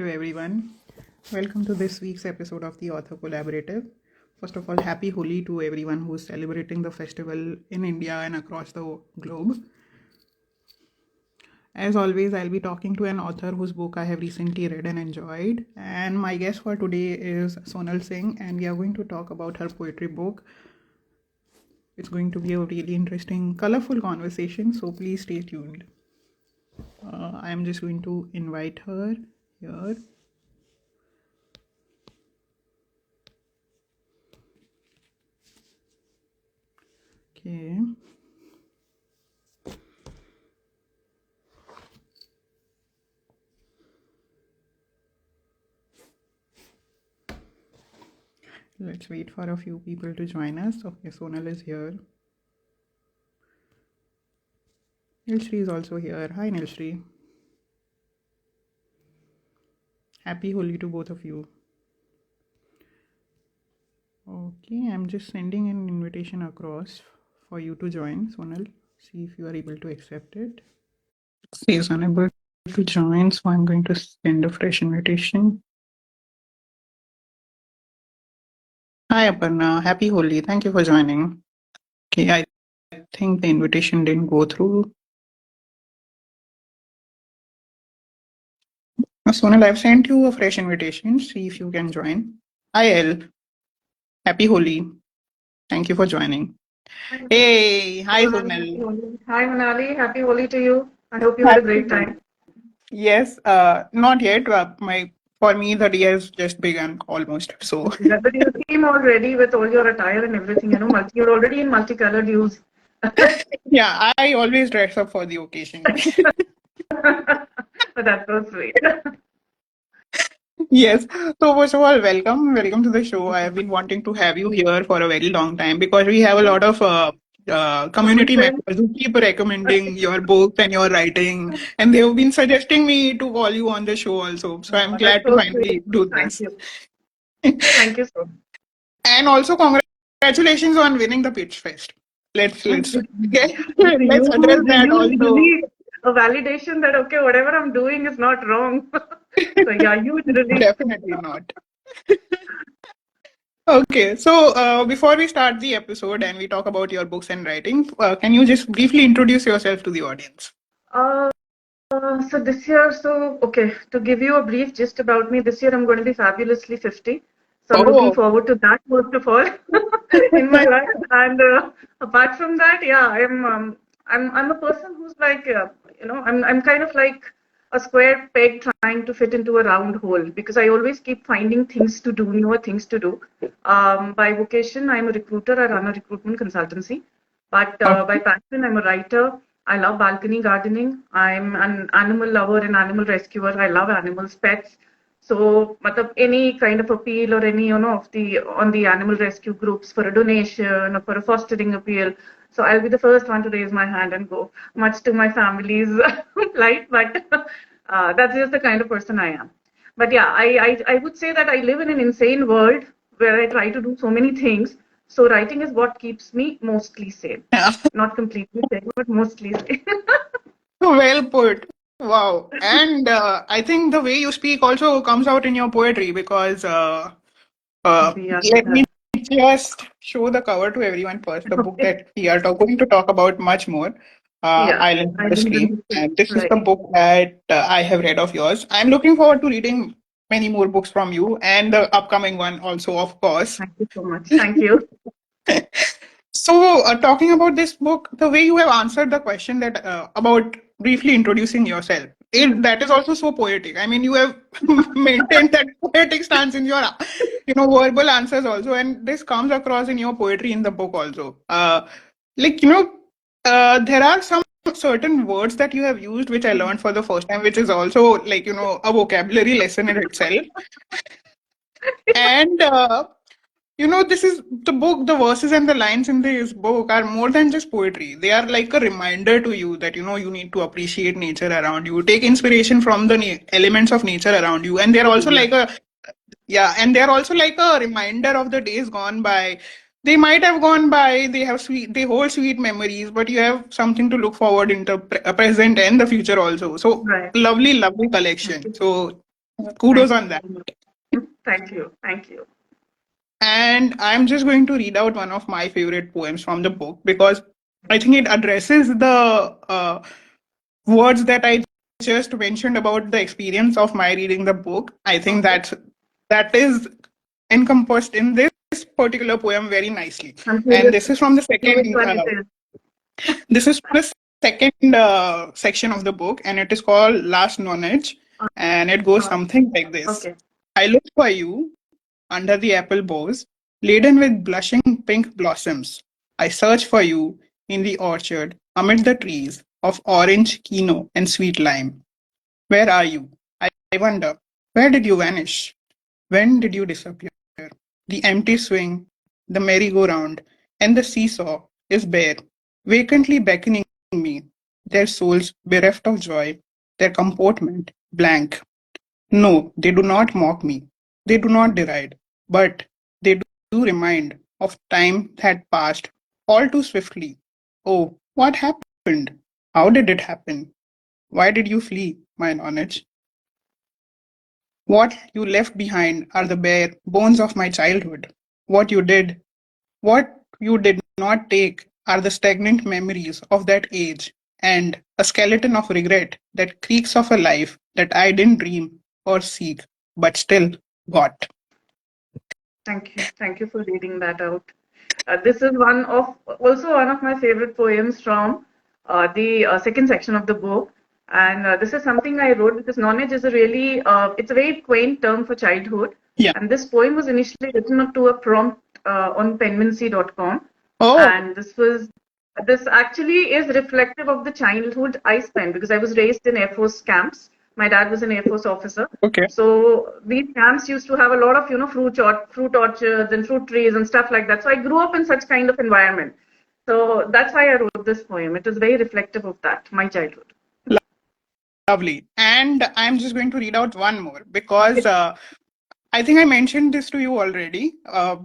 everyone. Welcome to this week's episode of the Author Collaborative. First of all, happy Holi to everyone who's celebrating the festival in India and across the globe. As always, I'll be talking to an author whose book I have recently read and enjoyed. And my guest for today is Sonal Singh, and we are going to talk about her poetry book. It's going to be a really interesting, colorful conversation, so please stay tuned. I'm just going to invite her here. Okay. Let's wait for a few people to join us. Okay, Sonal is here. Nilshri is also here. Hi, Nilshri. Happy Holi to both of you. Okay, I'm just sending an invitation across for you to join, Sonal. See if you are able to accept it. She is unable to join, so I'm going to send a fresh invitation. Hi, Aparna. Happy Holi. Thank you for joining. Okay, I think the invitation didn't go through. Sonal, I've sent you a fresh invitation. See if you can join. Hi, El. Happy Holi. Thank you for joining. Hey, hi, Sonal. Hi, Manali. Happy Holi to you. I hope you had a great time. Yes, not yet. For me, the day has just begun almost. So But you seem all ready with all your attire and everything. You're already in multicolored hues. yeah, I always dress up for the occasion. That's so sweet. Yes. So first of all, welcome to the show. I have been wanting to have you here for a very long time because we have a lot of community members who keep recommending your books and your writing, and they have been suggesting me to call you on the show also. So I'm glad to so finally sweet. do Thank this. you. Thank you so much. And also congratulations on winning the Pitch Fest. Let's get let's address that also. Really a validation that, okay, whatever I'm doing is not wrong. So, yeah, huge relief. Definitely not. Okay, so before we start the episode and we talk about your books and writing, can you just briefly introduce yourself to the audience? Uh, so this year, okay, to give you a brief gist about me, this year I'm going to be fabulously 50. So I'm looking Oh, forward to that most of all in my life. And apart from that, yeah, I'm a person who's like, I'm kind of like a square peg trying to fit into a round hole because I always keep finding things to do, newer things to do. By vocation, I'm a recruiter. I run a recruitment consultancy. But by okay. passion, I'm a writer. I love balcony gardening. I'm an animal lover and animal rescuer. I love animals, pets. So, matlab, any kind of appeal or any, of the on the animal rescue groups for a donation or for a fostering appeal. So I'll be the first one to raise my hand and go, much to my family's plight. But that's just the kind of person I am. But yeah, I would say that I live in an insane world where I try to do so many things. So writing is what keeps me mostly sane. Not completely sane, but mostly sane. Well put. Wow. And I think the way you speak also comes out in your poetry because Yeah. let me just show the cover to everyone first. The book Okay. that we are going to talk about much more, Yeah. Island I of the didn't Stream. understand. And this is Right. the book that I have read of yours. I'm looking forward to reading many more books from you and the upcoming one also, of course. Thank you so much. Thank you. So, talking about this book, the way you have answered the question that about briefly introducing yourself, that is also so poetic. I mean, you have maintained that poetic stance in your, verbal answers also, and this comes across in your poetry in the book also. Like there are some certain words that you have used which I learned for the first time, which is also like a vocabulary lesson in itself, and. This is the book, the verses and the lines in this book are more than just poetry. They are like a reminder to you that, you need to appreciate nature around you, take inspiration from the elements of nature around you. And they're also Yeah. like and they're also like a reminder of the days gone by. They might have gone by, they hold sweet memories, but you have something to look forward in the present and the future also. So Right. lovely, lovely Thank collection. you. So Kudos Thank on that. you. Thank you. Thank you. And I'm just going to read out one of my favorite poems from the book because I think it addresses the words that I just mentioned about the experience of my reading the book. I think Okay. that is encompassed in this particular poem very nicely. I'm And curious this is from the to know which second one it is. this is from the second section of the book, and it is called Last Knowledge, and it goes something like this: Okay. I look for you under the apple boughs, laden with blushing pink blossoms. I search for you in the orchard, amid the trees of orange, kino, and sweet lime. Where are you? I wonder. Where did you vanish? When did you disappear? The empty swing, the merry-go-round, and the seesaw is bare, vacantly beckoning me, their souls bereft of joy, their comportment blank. No, they do not mock me. They do not deride, but they do remind of time that passed all too swiftly. Oh, what happened? How did it happen? Why did you flee, my knowledge? What you left behind are the bare bones of my childhood. What you did not take are the stagnant memories of that age and a skeleton of regret that creaks of a life that I didn't dream or seek, but still got. Thank you. Thank you for reading that out. This is one of also one of my favorite poems from the second section of the book. And this is something I wrote because knowledge is a really it's a very quaint term for childhood. Yeah. And this poem was initially written up to a prompt on penmancy.com. Oh, And this actually is reflective of the childhood I spent because I was raised in Air Force camps. My dad was an Air Force officer. okay. So these camps used to have a lot of, fruit orchards and fruit trees and stuff like that. So I grew up in such kind of environment. So that's why I wrote this poem. It is very reflective of that, my childhood. Lovely. And I'm just going to read out one more because Okay. I think I mentioned this to you already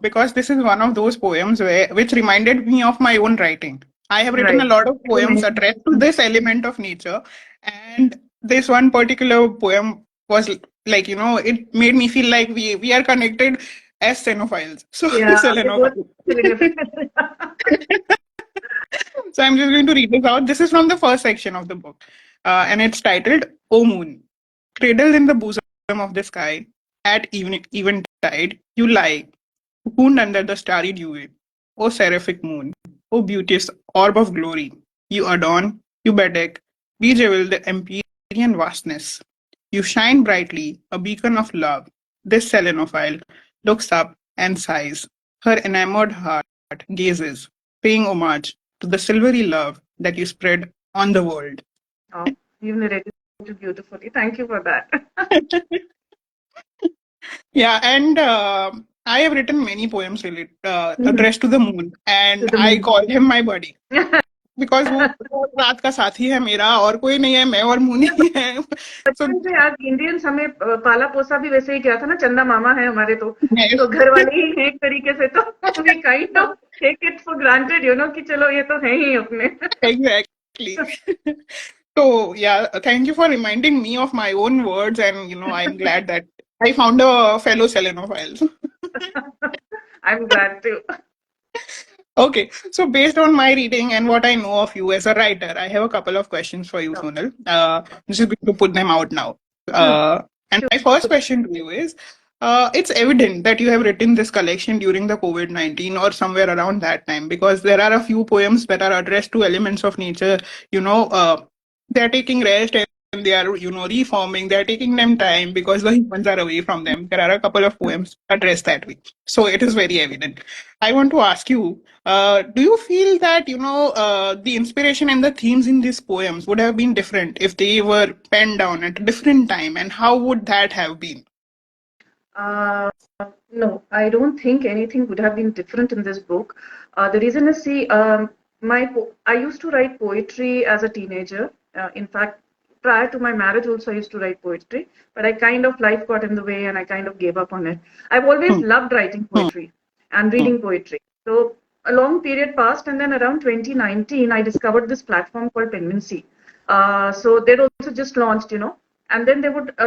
because this is one of those poems which reminded me of my own writing. I have written Right. a lot of You poems mentioned. addressed to this element of nature, and this one particular poem was like, it made me feel like we are connected as xenophiles. So, Yeah, we both xenophiles. live in So I'm just going to read this out. This is from the first section of the book, and it's titled "O Moon, cradled in the bosom of the sky, at eventide, you lie, cocooned under the starry dew. O seraphic moon, O beauteous orb of glory, you adorn, you bedeck, bejewel the empyrean vastness. You shine brightly, a beacon of love. This selenophile looks up and sighs. Her enamored heart gazes, paying homage to the silvery love that you spread on the world. Oh, you've narrated it beautifully. Thank you for that. Yeah, and I have written many poems Mhm. addressed to the moon, To and the I moon. call him my buddy because वो रात का साथी है मेरा और कोई नहीं है मैं और moon ही है. So बचपन से यार इंडियंस हमें पाला पोसा भी वैसे ही किया था ना चंदा मामा है हमारे तो yes, घर वाले ही हैं एक तरीके से तो we kind of take it for granted कि चलो ये तो है ही अपने exactly. So yeah, thank you for reminding me of my own words, and I'm glad that I found a fellow selenophile. I am glad to Okay, so based on my reading and what I know of you as a writer, I have a couple of questions for you, Sonal. I'm just going to put them out now. And my first question to you is it's evident that you have written this collection during the COVID 19 or somewhere around that time because there are a few poems that are addressed to elements of nature. They're taking rest and they are, reforming. They're taking them time because the humans are away from them. There are a couple of poems addressed that way. So it is very evident. I want to ask you, do you feel that the inspiration and the themes in these poems would have been different if they were penned down at a different time, and how would that have been? Uh, no, I don't think anything would have been different in this book. The reason is, see, I used to write poetry as a teenager. In fact, prior to my marriage, also I used to write poetry, but I kind of life got in the way and I kind of gave up on it. I've always Hmm, loved writing poetry and hmm, reading poetry. So a long period passed, and then around 2019, I discovered this platform called Penmancy. So they'd also just launched, and then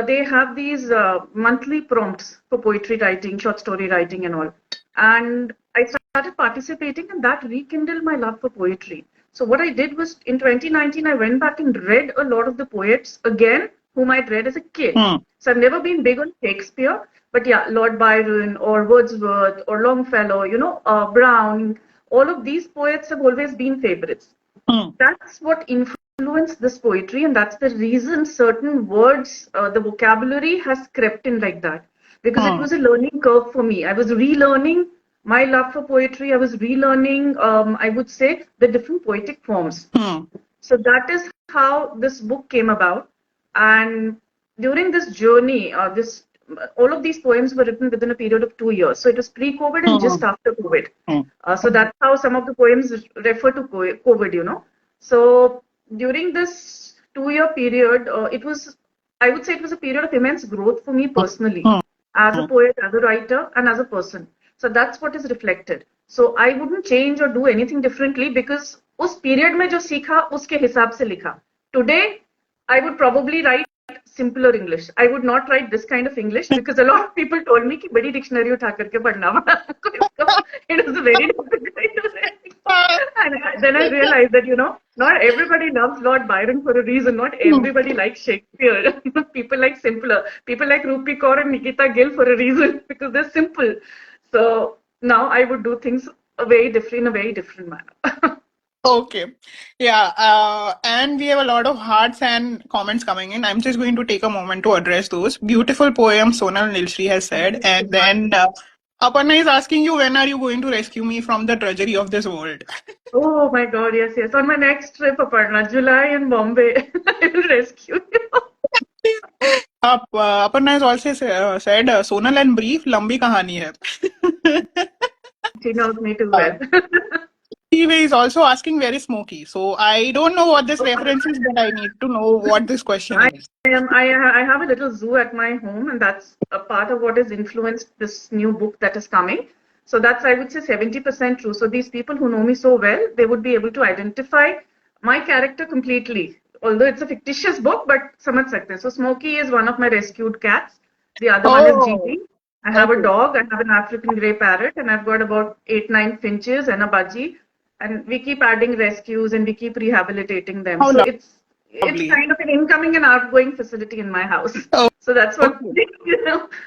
they have these monthly prompts for poetry writing, short story writing, and all. And I started participating, and that rekindled my love for poetry. So what I did was in 2019, I went back and read a lot of the poets again, whom I'd read as a kid. So I've never been big on Shakespeare, but yeah, Lord Byron or Wordsworth or Longfellow, Brown, all of these poets have always been favorites. That's what influenced this poetry, and that's the reason certain words, the vocabulary has crept in like that. Because it was a learning curve for me. I was relearning my love for poetry. I was relearning, I would say, the different poetic forms. So that is how this book came about. And during this journey, all of these poems were written within a period of 2 years. So it was pre-COVID and just after COVID. So that's how some of the poems refer to COVID. So during this 2 year period, I would say it was a period of immense growth for me personally, as a poet, as a writer, and as a person. So that's what is reflected. So I wouldn't change or do anything differently because उस period में जो सीखा उसके हिसाब से लिखा. Today, I would probably write simpler English. I would not write this kind of English because a lot of people told me कि बड़ी dictionary उठा करके पढ़ना पड़ा. It was very difficult. And then I realized that, not everybody loves Lord Byron for a reason. Not everybody likes Shakespeare. People like simpler. People like Rupi Kaur and Nikita Gill for a reason because they're simple. So now I would do things in a very different manner. Okay. Yeah. And we have a lot of hearts and comments coming in. I'm just going to take a moment to address those. Beautiful poem, Sonal Nilshri has said. And then Aparna is asking you, when are you going to rescue me from the drudgery of this world? Oh my God, yes, yes. On my next trip, Aparna, July in Bombay, I will rescue you. Aparna has also said, Sonal and brief, lambi kahani hai. She knows me too well. He is also asking very smoky. So I don't know what this reference is, but I need to know what this question is. I have a little zoo at my home, and that's a part of what has influenced this new book that is coming. So that's, I would say, 70% true. So these people who know me so well, they would be able to identify my character completely. Although it's a fictitious book, but samajh sakte hain. So Smokey is one of my rescued cats. The other one is Gigi. I have a dog. I have an African grey parrot, and I've got about 8-9 finches and a budgie. And we keep adding rescues and we keep rehabilitating them. How so lovely. it's kind of an incoming and outgoing facility in my house. Oh. So that's what,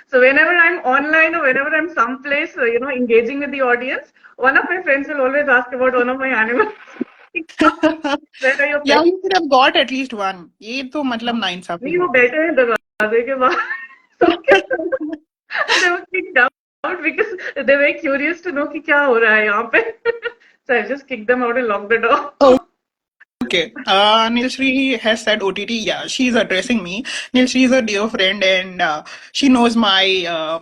So whenever I'm online or whenever I'm someplace, engaging with the audience, one of my friends will always ask about one of my animals. Where are your pets? Yeah, you should have got at least one. ये तो मतलब नाइंसाफी नहीं, वो बैठे हैं दरवाजे के बाहर. They were kicked out because they were curious to know कि क्या हो रहा है यहाँ पे. So I just kicked them out and locked the door. Okay. Nilshri has said OTT. Yeah, she's addressing me. Nilshri is a dear friend and she knows my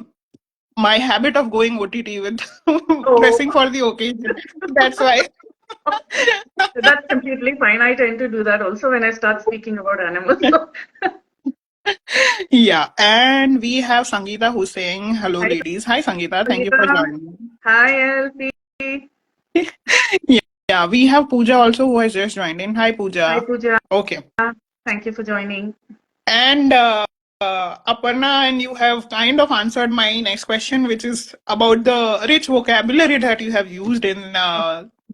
habit of going OTT with dressing for the occasion. That's why. That's completely fine. I tend to do that also when I start speaking about animals. Yeah, and we have Sangeeta who's saying, hello, Hi, ladies. Hi, Sangeeta. Thank you for joining. Hi, LP. Yeah, we have Pooja also who has just joined in. Hi, Pooja. Hi, Pooja. Okay. Thank you for joining. And Aparna, and you have kind of answered my next question, which is about the rich vocabulary that you have used in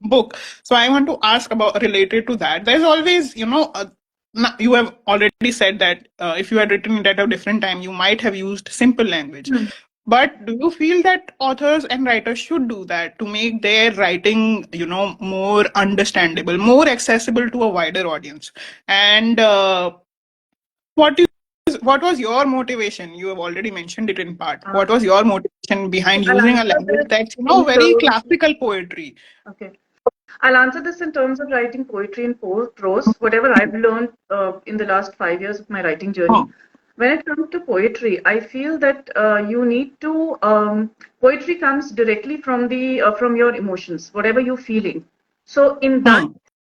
book. So I want to ask about related to that. There's always, you have already said that if you had written it at a different time, you might have used simple language. But do you feel that authors and writers should do that to make their writing, more understandable, more accessible to a wider audience? And what was your motivation? You have already mentioned it in part. What was your motivation behind using a language that's, very classical poetry? Okay. I'll answer this in terms of writing poetry and prose, whatever I've learned in the last 5 years of my writing journey. When it comes to poetry, I feel that you need to, poetry comes directly from from your emotions, whatever you're feeling. So in that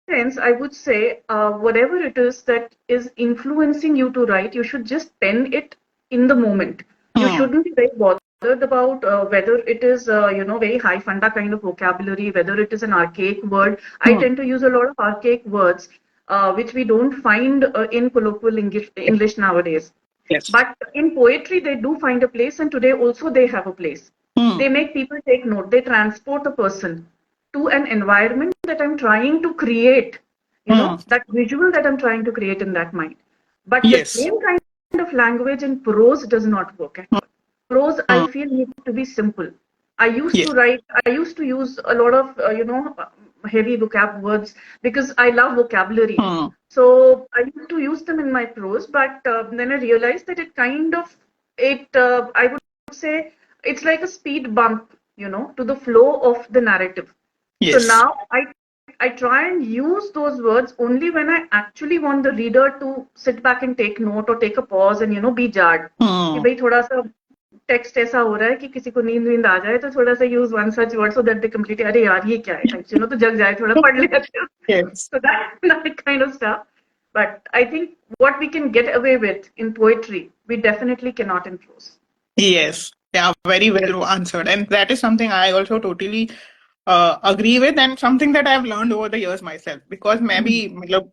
sense, I would say whatever it is that is influencing you to write, you should just pen it in the moment. You shouldn't be very bothered about whether it is, very high funda kind of vocabulary, whether it is an archaic word. I tend to use a lot of archaic words. which we don't find in colloquial English nowadays. Yes. But in poetry, they do find a place, and today also they have a place. They Hmm. make people take note. They transport a person to an environment that I'm trying to create, Hmm. that visual that I'm trying to create in that mind. But the Yes. same kind of language in prose does not work at all. Prose, I Hmm. feel, needs to be simple. Yes. I used to use a lot of, heavy vocab words because I love vocabulary. Hmm. So I used to use them in my prose, but then I realized that I would say, it's like a speed bump, to the flow of the narrative. So Yes. now I try and use those words only when I actually want the reader to sit back and take note or take a pause and be jarred. कि Hmm. भाई थोड़ा सा text ऐसा हो रहा है कि किसी को नींद वींद आ जाए तो थोड़ा सा use one such word so that they complete अरे यार ये क्या है टाइप तो जग जाए थोड़ा पढ़ ले Yes. so that kind of stuff. But I think what we can get away with in poetry, we definitely cannot in prose. Yes, yeah, very well answered. And that is something I also totally agree with, and something that I've learned over the years myself. Because Hmm. maybe matlab,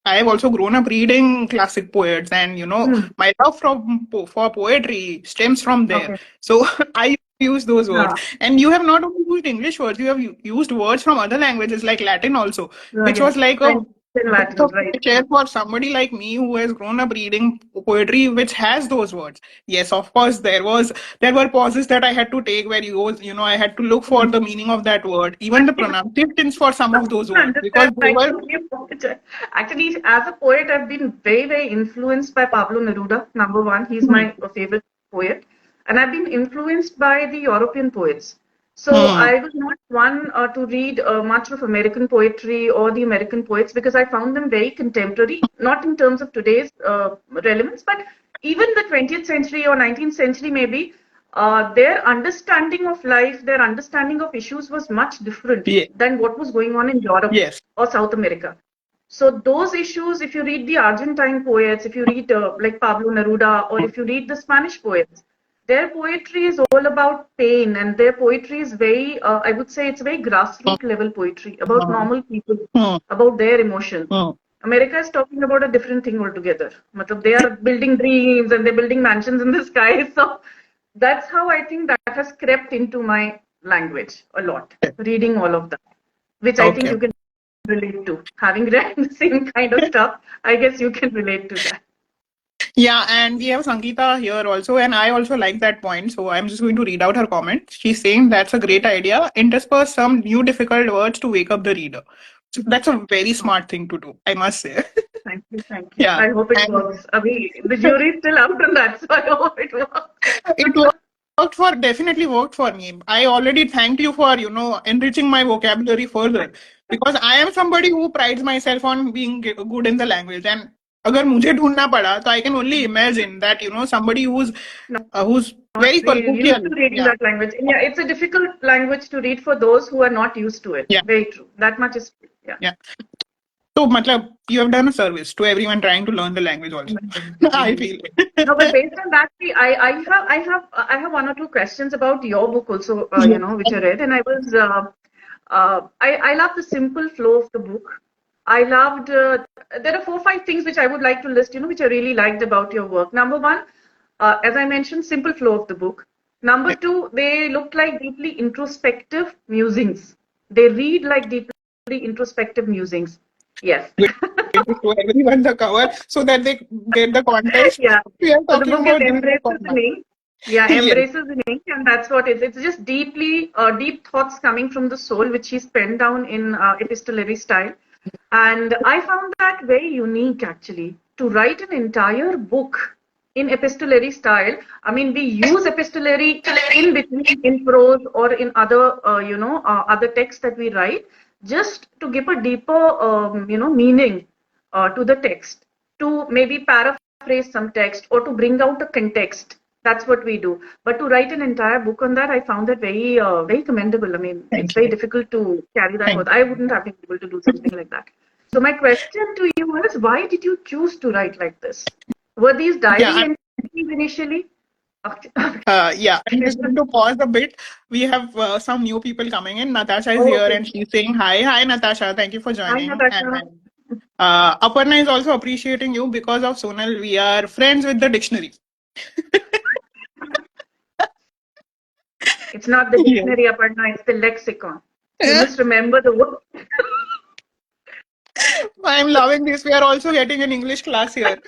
I have also grown up reading classic poets, and Hmm. my love for poetry stems from there. Okay. So I use those words. हाँ, And you have not only used English words, you have used words from other languages like Latin also, which yeah. was like a French and breath Latin, of right? fresh air for somebody like me who has grown up reading poetry which has those words. Yes, of course, there were pauses that I had to take where I had to look for Hmm. the meaning of that word, even the pronunciations for some of those words, because Understand. they I were. totally apologize. Actually, as a poet, I've been very, very influenced by Pablo Neruda. Number one, he's Hmm. my favorite poet, and I've been influenced by the European poets. So Hmm. I was not one to read much of American poetry or the American poets because I found them very contemporary, not in terms of today's relevance, but even the 20th century or 19th century maybe their understanding of life, their understanding of issues was much different Yeah. than what was going on in Europe Yes. or South America. So those issues, if you read the Argentine poets, if you read like Pablo Neruda, or if you read the Spanish poets, their poetry is all about pain, and their poetry is very, I would say, it's very grassroots level poetry about Hmm. normal people, Hmm. about their emotions. Hmm. America is talking about a different thing altogether. Matlab, they are building dreams and they're building mansions in the sky. So that's how I think that has crept into my language a lot, reading all of that, which I think Okay. you can relate to. Having read the same kind of stuff, I guess you can relate to that. Yeah, and we have Sangeeta here also, and I also like that point. So I'm just going to read out her comment. She's saying that's a great idea. Intersperse some new difficult words to wake up the reader. So that's a very Oh, smart thing to do, I must say. thank you, thank you. Yeah, I hope it and works. Abhi, the jury is still out on that, so I hope it works. it definitely worked for me. I already thanked you for, enriching my vocabulary further, because I am somebody who prides myself on being good in the language. And अगर मुझे ढूंढना पड़ा, so I can only imagine that, somebody who's Not very really used colloquial. to reading Yeah, that language. Yeah, it's a difficult language to read for those who are not used to it. yeah, Very true. That much is true. Yeah. yeah. So, matlab, you have done a service to everyone trying to learn the language also. I feel. No, but based on that, see, I have one or two questions about your book also, Yeah. which I read, and I love the simple flow of the book. I loved, there are 4 5 things which I would like to list, which I really liked about your work. Number one, as I mentioned, simple flow of the book. Number two, they looked like deeply introspective musings. They read like deeply introspective musings. Yes. Going to show everyone the cover so that they get the context. Yeah. We are So the talking book is about this book Embraces of in mine. Ink. Yeah, Yes. Embraces in Ink, and that's what it is. It's just deep thoughts coming from the soul, which he's penned down in epistolary style. And I found that very unique, actually, to write an entire book in epistolary style. I mean, we use epistolary in between in prose or in other, other texts that we write, just to give a deeper, meaning to the text, to maybe paraphrase some text or to bring out a context. That's what we do. But to write an entire book on that, I found that very, very commendable. I mean, it's Thank very you. difficult to carry that Thank forth. I wouldn't have been able to do something like that. So my question to you is, why did you choose to write like this? Were these you. Yeah, diary entries initially? yeah, I'm just going to pause a bit. We have some new people coming in. Natasha is Oh, here okay. and she's saying hi. Hi, Natasha. Thank you for Hi, joining. And Natasha. Aparna is also appreciating you because of Sonal. We are friends with the dictionary. It's not the Yes. dictionary, Aparna, it's the lexicon. You must remember the word. I'm loving this. We are also getting an English class here.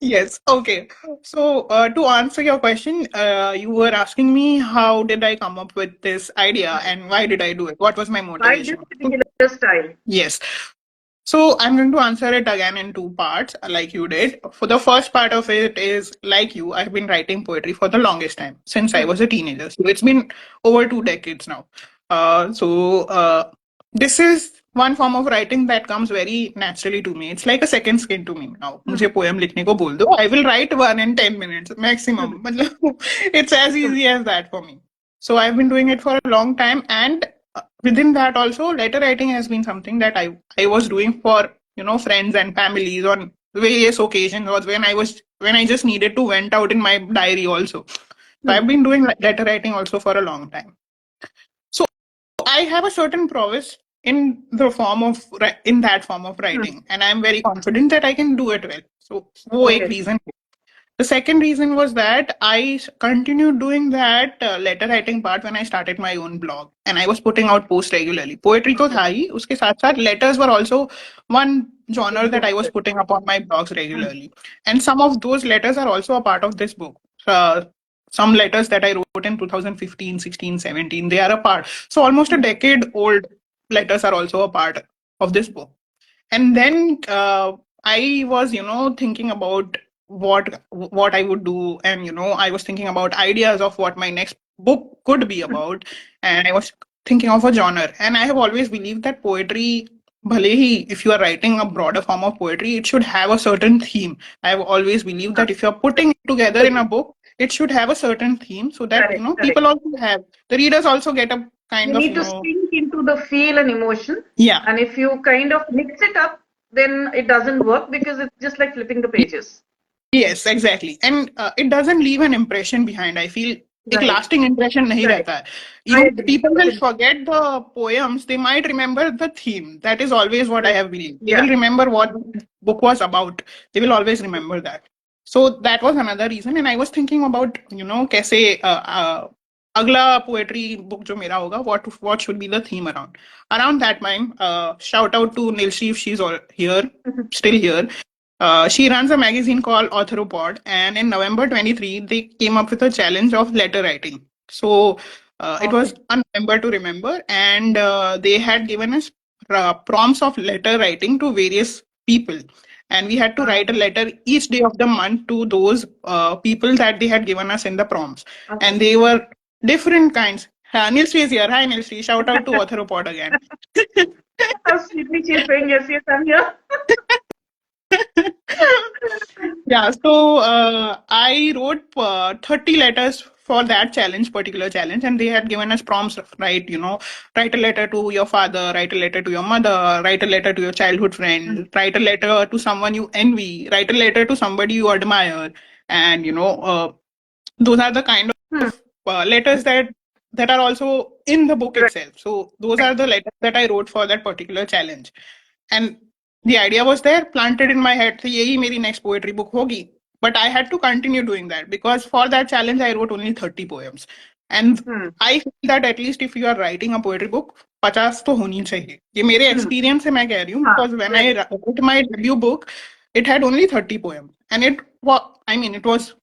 Yes. Okay. So, to answer your question, you were asking me how did I come up with this idea and why did I do it? What was my Why this motivation? particular style? Yes. So I'm going to answer it again in two parts, like you did. For the first part of it is like you, I've been writing poetry for the longest time, since I Hmm. was a teenager. So it's been over 2 decades now. This is one form of writing that comes very naturally to me. It's like a second skin to me now. Hmm. मुझे poem लिखने को बोल दो. I will write one in 10 minutes Hmm. maximum. मतलब it's as Hmm. easy as that for me. So I've been doing it for a long time, and within that also, letter writing has been something that I was doing for friends and families on various occasions, or when I just needed to vent out in my diary also. So Hmm. I've been doing letter writing also for a long time. So I have a certain prowess in that form of Hmm. writing, and I'm very confident that I can do it well. So वो एक Okay. reason. The second reason was that I continued doing that letter writing part when I started my own blog, and I was putting out posts regularly. Poetry तो Okay. था ही, उसके साथ साथ letters were also one genre Big that I book. was putting up on my blogs Hmm. regularly. And some of those letters are also a part of this book. Uh, some letters that I wrote in 2015, 16, 17, they are a part. So almost a Hmm. decade old letters are also a part of this book. And then I was thinking about what I would do, and I was thinking about ideas of what my next book could be Hmm. about, and I was thinking of a genre. And I have always believed that poetry, bhale hi, if you are writing a broader form of poetry, it should have a certain theme. I have always believed Huh. that if you're putting it together in a Agree. book, it should have a certain theme, so that Correct. Correct. people also have, the readers also get a You kind of need to sink into the feel and emotion. yeah. And if you kind of mix it up, then it doesn't work because it's just like flipping the pages. Yes, exactly. And it doesn't leave an impression behind. I feel एक Right. lasting impression नहीं Right. रहता है. I Even if agree. people will Totally. forget the poems, they might remember the theme. That is always what I Right. have believed. They Yeah. will remember what the book was about. They will always remember that. So that was another reason. And I was thinking about, कैसे अगला poetry book जो मेरा होगा, what should be the theme around. Around that time, shout out to Nilshi if she's all here, still here. She runs a magazine called Authoropod, and in November 23, they came up with a challenge of letter writing. So it was Okay. a November to remember, and they had given us prompts of letter writing to various people. And we had to write a Um, letter each day of the month to those people that they had given us in the prompts. okay. And they were different kinds. Nilsri is here. Hi, Nilsri. Shout out to Authoropod again. How sweetly she's saying, yes, yes, I'm here. Yeah, so I wrote 30 letters for that particular challenge, and they had given us prompts, right? Write a letter to your father, write a letter to your mother, write a letter to your childhood Hmm. friend, write a letter to someone you envy, write a letter to somebody you admire, and those are the kind Hmm. of letters that are also in the book Right. itself. So those Right. are the letters that I wrote for that particular challenge. And the idea was there, planted in my head, कि यही मेरी next poetry book होगी. But I had to continue doing that because for that challenge I wrote only 30 poems. And Hmm. I feel that at least if you are writing a poetry book, 50 तो होनी चाहिए. ये मेरे Hmm. experience से मैं कह रही हूँ, Huh. because when I Right. wrote my debut book, it had only 30 poems. And it was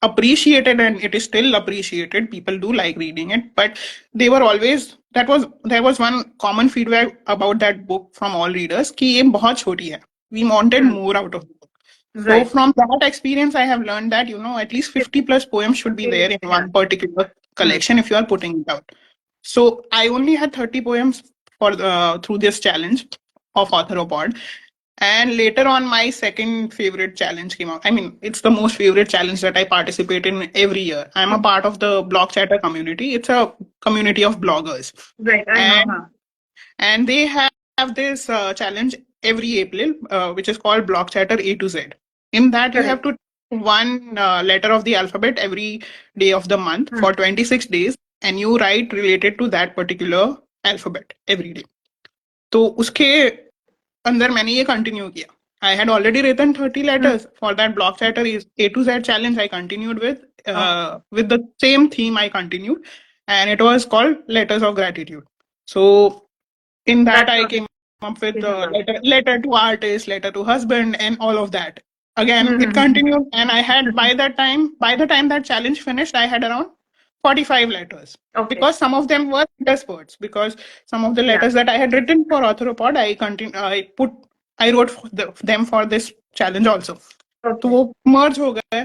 appreciated, and it is still appreciated. People do like reading it, but they were always there was one common feedback about that book from all readers कि ये बहुत छोटी है. We wanted Hmm. more out of the book. So Right. from that experience, I have learned that at least 50 plus poems should be there in Yeah. one particular Hmm. collection if you are putting it out. So I only had 30 poems for through this challenge of Authoropod. And later on, my second favorite challenge came out. I mean, it's the most favorite challenge that I participate in every year. I'm a Hmm. part of the Blog Chatter community. It's a community of bloggers. Right. I know. And Huh. they have this challenge every April, which is called Block Chatter A to Z. In that, you have Correct. to one letter of the alphabet every day of the month Hmm. for 26 days, and you write related to that particular alphabet every day. तो उसके अंदर मैंने ये continue किया. I had already written 30 Hmm. letters for that block chatter is A to Z challenge. I continued Okay. with the same theme. I continued, and it was called Letters of Gratitude. So in that That's I a came up with the decision. letter to artist, letter to husband, and all of that. Again, it Hmm. continued, and I had by the time that challenge finished, I had around 45 letters, Okay. because some of them were intersperts, because some of the Yeah. letters that I had written for Arthropod, I wrote for them for this challenge also. तो Okay. वो merge हो गए.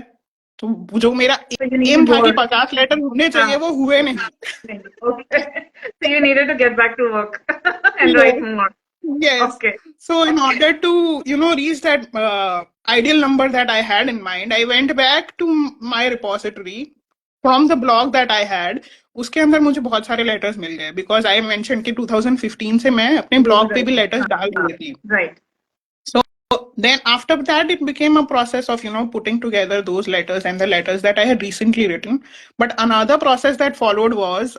तो जो मेरा So you M needed था कि more. 50 letter होने चाहिए, Ah, वो हुए नहीं. okay. So you needed to get back to work and write Yes. more. Yes. Okay. So in order to, reach that ideal number that I had in mind, I went back to my repository from the blog that I had. उसके अंदर मुझे बहुत सारे letters मिल गए, because I mention कि 2015 से मैं अपने You were ब्लॉग पे भी writing. लेटर्स डाल रही थी. Right. So then after that, it became a process of, putting together those letters and the letters that I had recently written. But another process that followed was,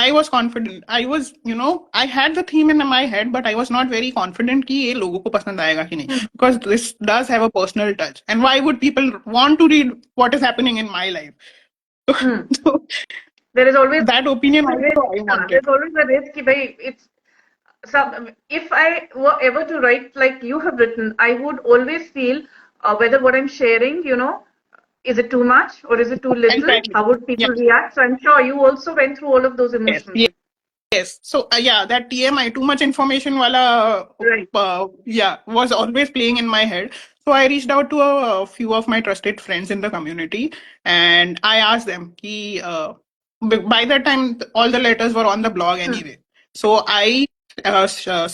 I was confident. I had the theme in my head, but I was not very confident कि ये लोगों को पसंद आएगा कि नहीं. Hmm. Because this does have a personal touch. And why would people want to read what is happening in my life? Hmm. So There is always that opinion a risk. also I wanted. There's always a risk. Ki, bhai, it's some. If I were ever to write like you have written, I would always feel whether what I'm sharing, is it too much or is it too little? Exactly. How would Yeah. people react? So I'm sure you also went through all of those Yes. emotions. Yes. So yeah, that TMI, too much information wala, Right. yeah, was always playing in my head. So I reached out to a few of my trusted friends in the community, and I asked them ki, by that time all the letters were on the blog Hmm. anyway. So I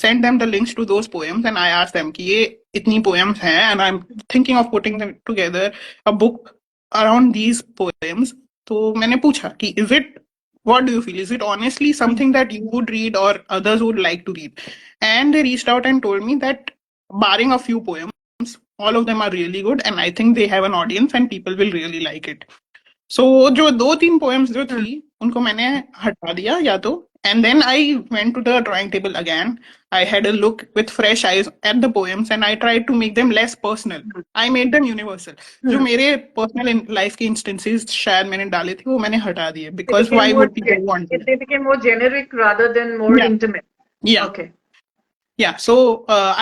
sent them the links to those poems, and I asked them ki ye itni poems hain, and I'm thinking of putting them together a book around these poems. तो मैंने पूछा कि is it, what do you feel? Is it honestly Hmm. something that you would read or others would like to read? And they reached out and told me that, barring a few poems, all of them are really good, and I think they have an audience and people will really like it. So जो दो तीन poems जो Hmm. थी उनको मैंने हटा दिया या तो, and then I went to the drawing table again. I had a look with fresh eyes at the poems and I tried to make them less personal. Hmm. I made them universal. जो Hmm. मेरे personal life के instances शायद मैंने डाले थे वो मैंने हटा दिए, They because became why more would people want to? they became more generic rather than more Yeah, intimate. yeah, Okay. yeah. So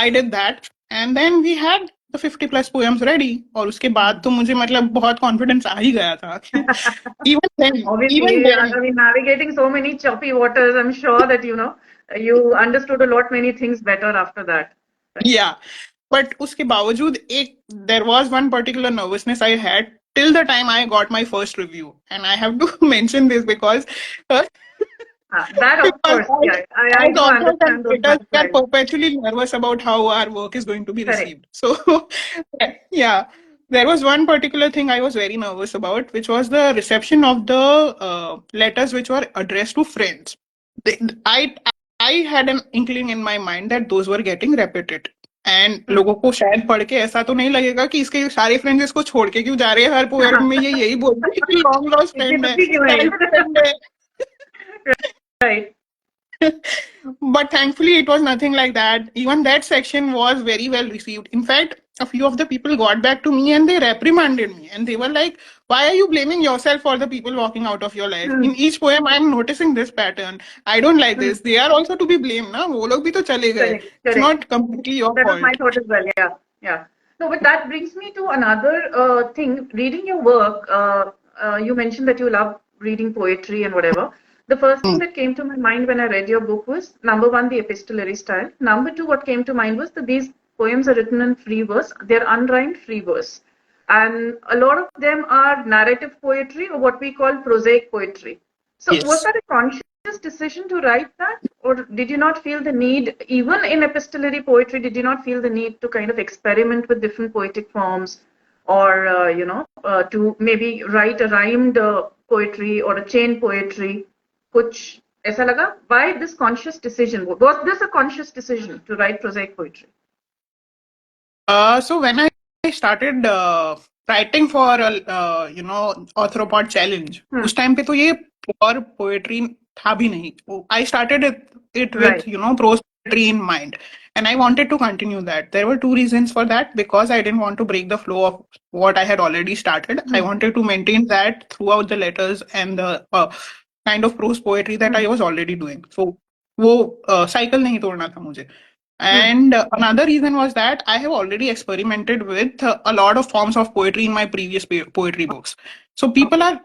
I did that, and then we had the 50 plus poems ready. और उसके बाद तो मुझे मतलब बहुत confidence आ ही गया था. Even Obviously, then, I mean, navigating so many choppy waters, I'm sure that you understood a lot many things better after that. Right. yeah. But उसके बावजूद एक, there was one particular nervousness I had till the time I got my first review, and I have to mention this because uh, That, of because course, yeah, I as do authors and understand those writers, we are butterflies. perpetually nervous about how our work is going to be Correct. received. So, yeah, there was one particular thing I was very nervous about, which was the reception of the letters which were addressed to friends. They, I had an inkling in my mind that those were getting repeated. And Hmm. लोगों को शायद पढ़ के ऐसा तो नहीं लगेगा कि इसके सारे फ्रेंड्स इसको छोड़ के क्यों जा रहे हैं, हर पोएम में ये यही बोलते हैं कि लॉन्ग लॉस्ट इतनी फ्रेंड है, दुखी क्यों है ये? चाइल्ड फ्रेंड है. Right. But thankfully, it was nothing like that. Even that section was very well received. In fact, a few of the people got back to me and they reprimanded me. And they were like, why are you blaming yourself for the people walking out of your life? Hmm. In each poem, I'm noticing this pattern. I don't like Hmm. this. They are also to be blamed. Na? वो लोग भी तो चले गए. Correct. It's Correct. not completely your That was my fault. thought as well. Yeah, yeah. No, but that brings me to another thing. Reading your work, you mentioned that you love reading poetry and whatever. The first thing Hmm. that came to my mind when I read your book was number one, the epistolary style. Number two, what came to mind was that these poems are written in free verse. They're unrhymed free verse. And a lot of them are narrative poetry or what we call prosaic poetry. So, was Yes. that a conscious decision to write that? Or did you not feel the need, even in epistolary poetry, did you not feel the need to kind of experiment with different poetic forms or, to maybe write a rhymed poetry or a chain poetry? Kuch aisa laga? Why this conscious decision? Was this a conscious decision to write prosaic poetry? So when I started writing for, arthropod challenge, Hmm. उस time पे तो ये pure poetry था भी नहीं. I started it Right. with, prose poetry in mind. And I wanted to continue that. There were two reasons for that. Because I didn't want to break the flow of what I had already started. I Hmm. wanted to maintain that throughout the letters and the kind of prose poetry that Hmm. I was already doing. So वो cycle नहीं तोड़ना था मुझे. Hmm. And another reason was that I have already experimented with a lot of forms of poetry in my previous poetry books. So people Okay. are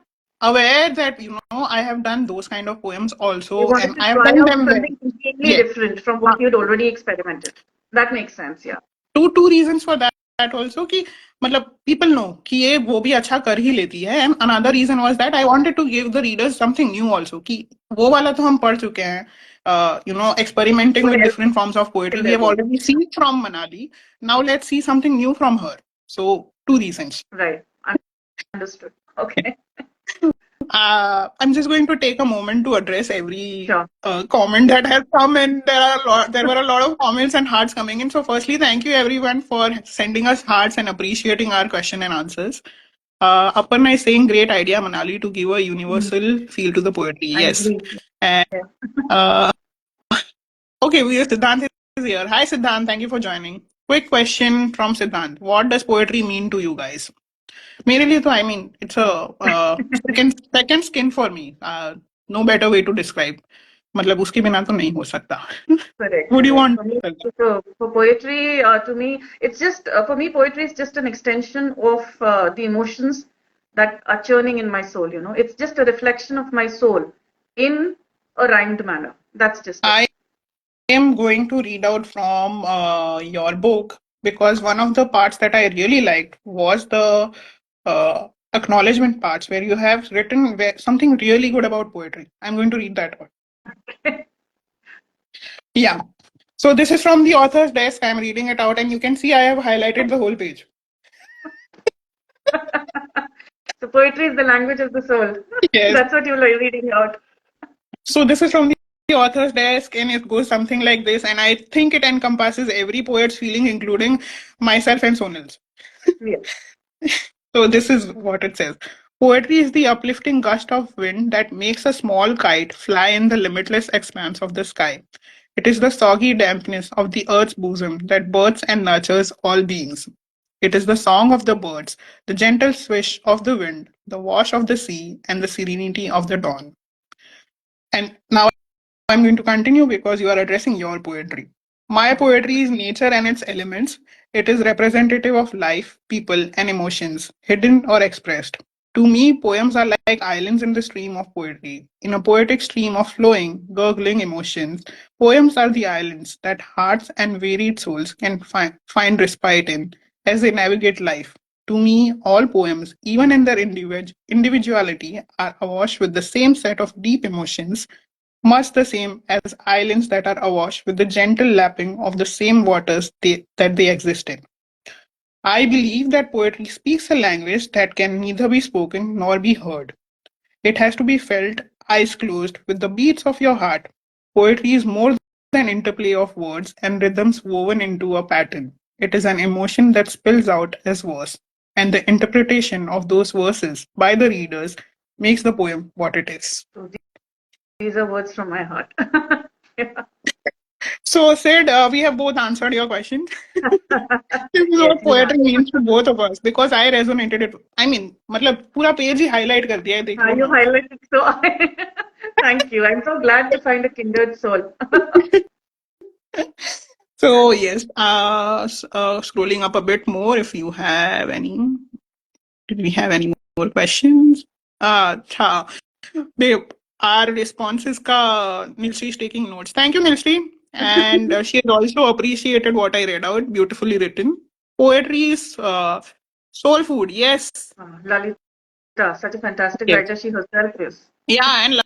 aware that I have done those kind of poems You also, wanted and to I have try done out them well. something completely Yes. different from what you'd already experimented. That makes sense, yeah. Two reasons for that also कि मतलब people know कि ये वो भी अच्छा कर ही लेती है, and another Hmm. reason was that I wanted to give the readers something new also कि वो वाला तो हम पढ़ चुके हैं, experimenting What with else different forms of poetry can we there have be? already seen from Manali. Now let's see something new from her. So two reasons. Right. Understood. Okay. I'm just going to take a moment to address every Sure. comment that has come in. There were a lot of comments and hearts coming in. So, firstly, thank you everyone for sending us hearts and appreciating our question and answers. Aparna is saying, great idea, Manali, to give a Hmm. universal feel to the poetry. I Yes. agree. And Yeah. uh, okay, Siddhant is here. Hi, Siddhant. Thank you for joining. Quick question from Siddhant. What does poetry mean to you guys? मेरे लिए तो I mean it's a second skin for me. No better way to describe. मतलब उसके बिना तो नहीं हो सकता. Correct, Would you correct. want? For me, for poetry, to me, it's just for me, poetry is just an extension of the emotions that are churning in my soul. It's just a reflection of my soul in a rhymed manner. That's just it. I am going to read out from your book because one of the parts that I really liked was the acknowledgement parts where you have written something really good about poetry. I'm going to read that out. Yeah. So this is from the author's desk. I'm reading it out, and you can see I have highlighted the whole page. So poetry is the language of the soul. Yes. That's what you're reading out. So this is from the author's desk, and it goes something like this. And I think it encompasses every poet's feeling, including myself and Sonal's. Yes. So this is what it says. Poetry is the uplifting gust of wind that makes a small kite fly in the limitless expanse of the sky. It is the soggy dampness of the earth's bosom that births and nurtures all beings. It is the song of the birds, the gentle swish of the wind, the wash of the sea, and the serenity of the dawn. And now I'm going to continue because you are addressing your poetry. My poetry is nature and its elements. It is representative of life, people, and emotions, hidden or expressed. To me, poems are like islands in the stream of poetry. In a poetic stream of flowing, gurgling emotions, poems are the islands that hearts and wearied souls can find respite in as they navigate life. To me, all poems, even in their individuality, are awash with the same set of deep emotions, much the same as islands that are awash with the gentle lapping of the same waters that they exist in. I believe that poetry speaks a language that can neither be spoken nor be heard. It has to be felt, eyes closed, with the beats of your heart. Poetry is more than interplay of words and rhythms woven into a pattern. It is an emotion that spills out as verse, and the interpretation of those verses by the readers makes the poem what it is. So these are words from my heart. Yeah. So, Sid, we have both answered your question. This is Yes, what you have. poetry means to both of us because I resonated it. I mean, मतलब पूरा page ही highlight कर दिया है, देख लो You ना. highlighted so. Thank you. I'm so glad to find a kindred soul. So yes, scrolling up a bit more if you have any. Did we have any more questions? अच्छा, babe, our responses ka Nilshi is taking notes. Thank you, Nilshi. And she has also appreciated what I read out. Beautifully written. Poetry is soul food. Yes. Lalita, such a fantastic Yes. writer she herself is. Yeah, and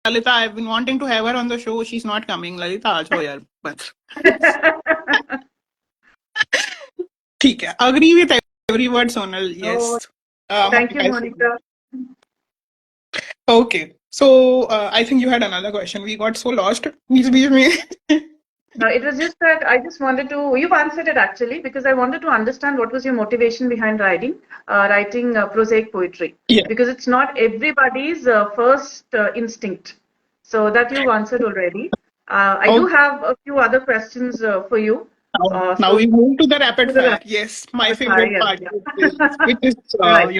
Lalita, I've been wanting to have her on the show. She's not coming. Lalita, आ जाओ यार. बस. ठीक है. Agree with every word, Sonal. Yes. Oh, thank you, Monica is saying. Monica. Okay. So I think you had another question. We got so lost. बीच में. It was just that I just wanted to, you've answered it actually, because I wanted to understand what was your motivation behind writing prosaic poetry. Yeah. Because it's not everybody's first instinct. So that you've answered already. I do Okay. have a few other questions for you. Now So we move to the to rapid the fire. Yes, my rapid fire, favorite yes, part, yeah. which is All right.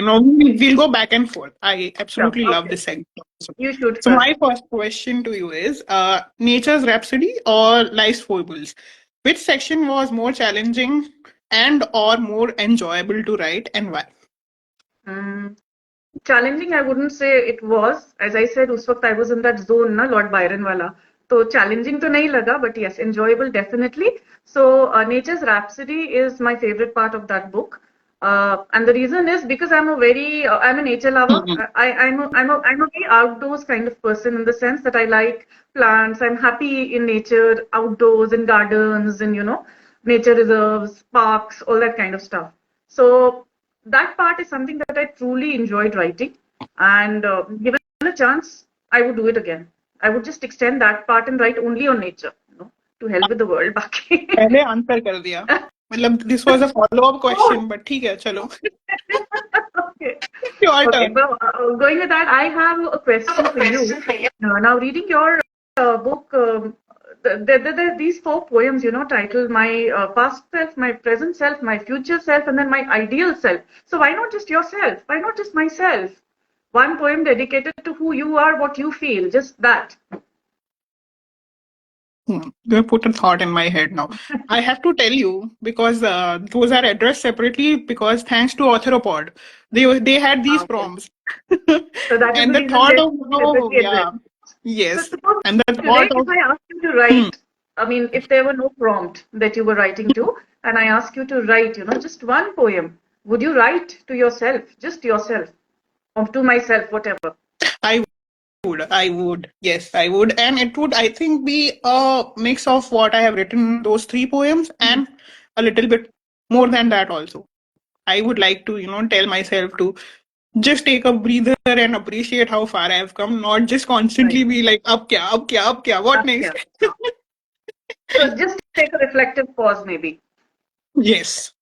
we'll go back and forth. I Sure. absolutely love Okay. this segment. Also. You shoot So first. my first question to you is: Nature's Rhapsody or Life's Foibles? Which section was more challenging and or more enjoyable to write, and why? Mm. Challenging, I wouldn't say it was. As I said, उस वक्त I was in that zone, na Lord Byron वाला. तो challenging तो नहीं लगा, but yes, enjoyable definitely. So Nature's Rhapsody is my favorite part of that book. And the reason is because I'm a nature lover. Mhm. I'm a very outdoors kind of person in the sense that I like plants. I'm happy in nature, outdoors, in gardens, and nature reserves, parks, all that kind of stuff. So that part is something that I truly enjoyed writing. And given a chance, I would do it again. I would just extend that part and write only on nature. To hell with the world. बाकी पहले answer कर दिया मतलब this was a follow up oh, question but ठीक है चलो okay. Your Okay. Turn Well, going with that, I have a question for you. Now, reading your book, these four poems, titled My Past Self, My Present Self, My Future Self, and then My Ideal Self. So, why not just yourself? Why not just myself? One poem dedicated to who you are, what you feel, just that. You have put a thought in my head now. I have to tell you because those are addressed separately because thanks to Authoropod, they had these Okay. prompts, So, that is and the the reason thought they're of separately yeah, addressed. So yes, suppose and the thought Vivek, of if I ask you to hmm, write, I mean, if there were no prompt that you were writing to, and I ask you to write, just one poem, would you write to yourself, just yourself, or to myself, whatever? I would, yes, I would, and it would I think be a mix of what I have written in those three poems Hmm. and a little bit more than that also. I would like to tell myself to just take a breather and appreciate how far I have come, not just Right. constantly be like, up kya, what Yeah. next? So just take a reflective pause, maybe. Yes.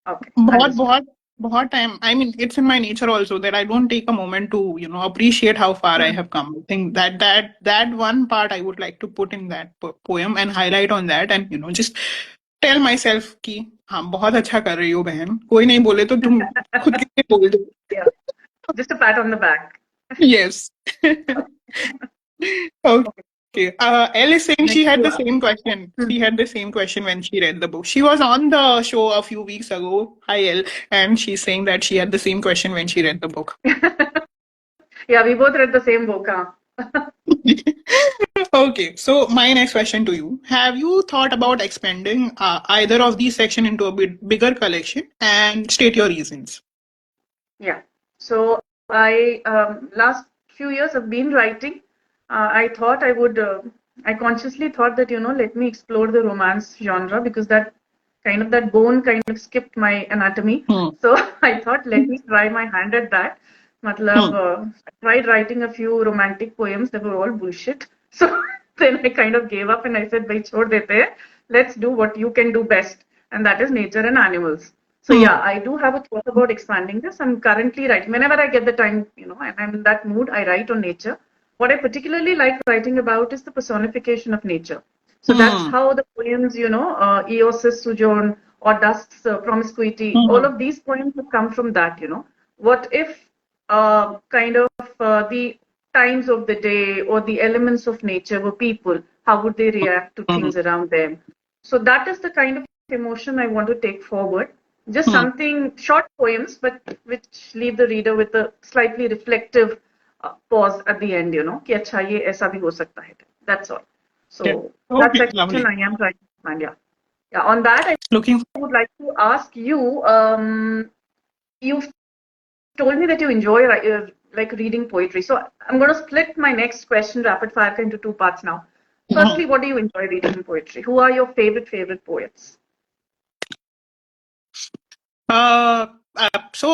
Okay, बहुत understood. बहुत बहुत time. I mean, it's in my nature also that I don't take a moment to appreciate how far I Hmm. have come. I think that one part I would like to put in that poem and highlight on that, and just tell myself कि हाँ बहुत अच्छा कर रही हो बहन, कोई नहीं बोले तो तुम खुद के लिए बोल दो. Yeah, just a pat on the back. Yes. Okay. Elle is saying she Next had you the are. same question. Hmm. She had the same question when she read the book. She was on the show a few weeks ago. Hi, Elle. And she's saying that she had the same question when she read the book. Yeah, we both read the same book, huh? Okay. So, my next question to you: have you thought about expanding either of these sections into a bit bigger collection and state your reasons? Yeah. So I last few years have been writing. I thought I would. I consciously thought that let me explore the romance genre because that bone kind of skipped my anatomy. Hmm. So I thought let me try my hand at that. Matlab, Hmm. I tried writing a few romantic poems. They were all bullshit. So then I kind of gave up and I said, "Bhai, chhod dete hai. Let's do what you can do best, and that is nature and animals." So Hmm. yeah, I do have a thought about expanding this. I'm currently writing. Whenever I get the time, and I'm in that mood, I write on nature. What I particularly like writing about is the personification of nature. So that's Hmm. how the poems, Eosis Sojourn or Dusk's Promiscuity, all Hmm. of these poems have come from that. What if kind of the times of the day or the elements of nature were people? How would they react to Hmm. things around them? So that is the kind of emotion I want to take forward. Just Hmm. something short poems, but which leave the reader with a slightly reflective pause at the end, कि अच्छा ये ऐसा भी हो सकता है. That's all. Yeah. So that Okay. section Lovely. I am trying to find. Yeah. Yeah. On that, I Looking. would like to ask you. You've told me that you enjoy like reading poetry. So I'm going to split my next question, rapid fire, into two parts now. Mhm. Firstly, what do you enjoy reading in poetry? Who are your favorite poets? So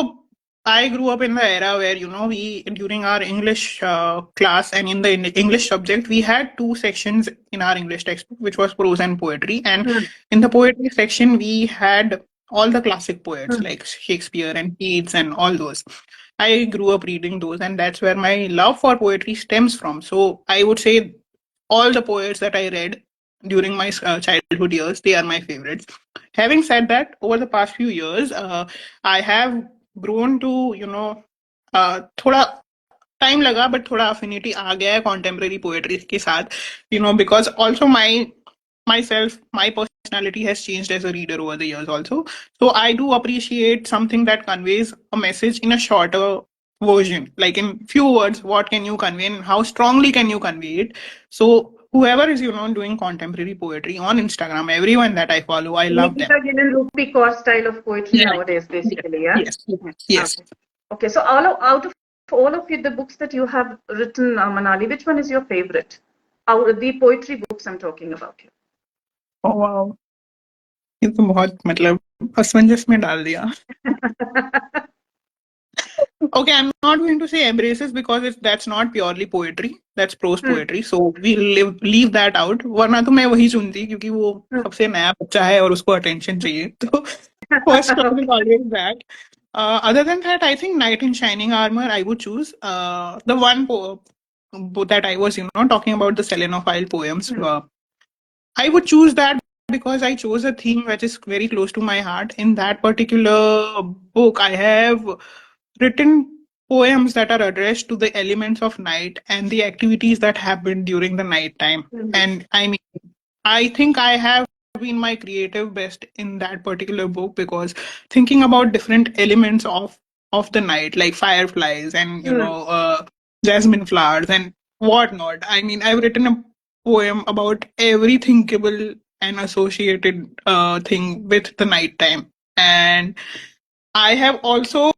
I grew up in the era where we during our English class and in the English subject we had two sections in our English textbook, which was prose and poetry. And Hmm. in the poetry section we had all the classic poets Hmm. like Shakespeare and Keats and all those. I grew up reading those, and that's where my love for poetry stems from. So I would say all the poets that I read during my childhood years, they are my favorites. Having said that, over the past few years, I have grown to, थोड़ा time लगा but थोड़ा affinity आ गया है contemporary poetry के साथ because also my self my personality has changed as a reader over the years also. So I do appreciate something that conveys a message in a shorter version, like in few words. What can you convey and how strongly can you convey it? So whoever is doing contemporary poetry on Instagram, everyone that I follow, I love them. Nikita Gill and Rupi Kaur style of poetry Yeah. nowadays, basically, yeah? Yes. Yes. Okay. Okay, so out of all of you, the books that you have written, Manali, which one is your favorite? The poetry books I'm talking about here. Oh wow, ये तो बहुत मतलब असमंजस में डाल दिया. Okay, I'm not going to say embraces because that's not purely poetry. That's prose poetry. So we leave that out. वरना तो मैं वही चुनती क्योंकि वो सबसे नया बच्चा है और उसको attention चाहिए. तो first choice is always that. Other than that, I think Knight in Shining Armor I would choose. The one that I was talking about, the Selenophile poems. I would choose that because I chose a theme which is very close to my heart. In that particular book, I have written poems that are addressed to the elements of night and the activities that happen during the night time. And I mean, I think I have been my creative best in that particular book because thinking about different elements of the night, like fireflies and jasmine flowers and whatnot. I mean, I've written a poem about every thinkable and associated thing with the nighttime. And I have also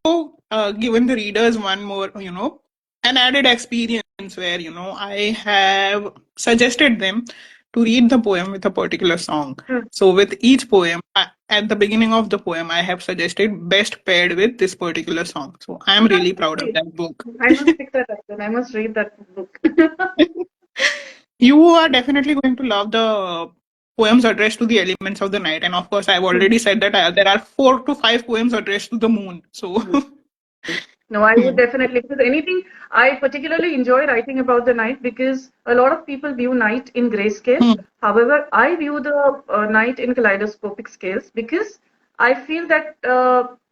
given the readers one more, an added experience where, I have suggested them to read the poem with a particular song. So with each poem, at the beginning of the poem, I have suggested best paired with this particular song. So I am really proud of that book. I must pick that up then. I must read that book. You are definitely going to love the poems addressed to the elements of the night. And of course, I've already said that there are 4 to 5 poems addressed to the moon. So No, I would definitely, because anything, I particularly enjoy writing about the night because a lot of people view night in grayscale. However, I view the night in kaleidoscopic scales because I feel that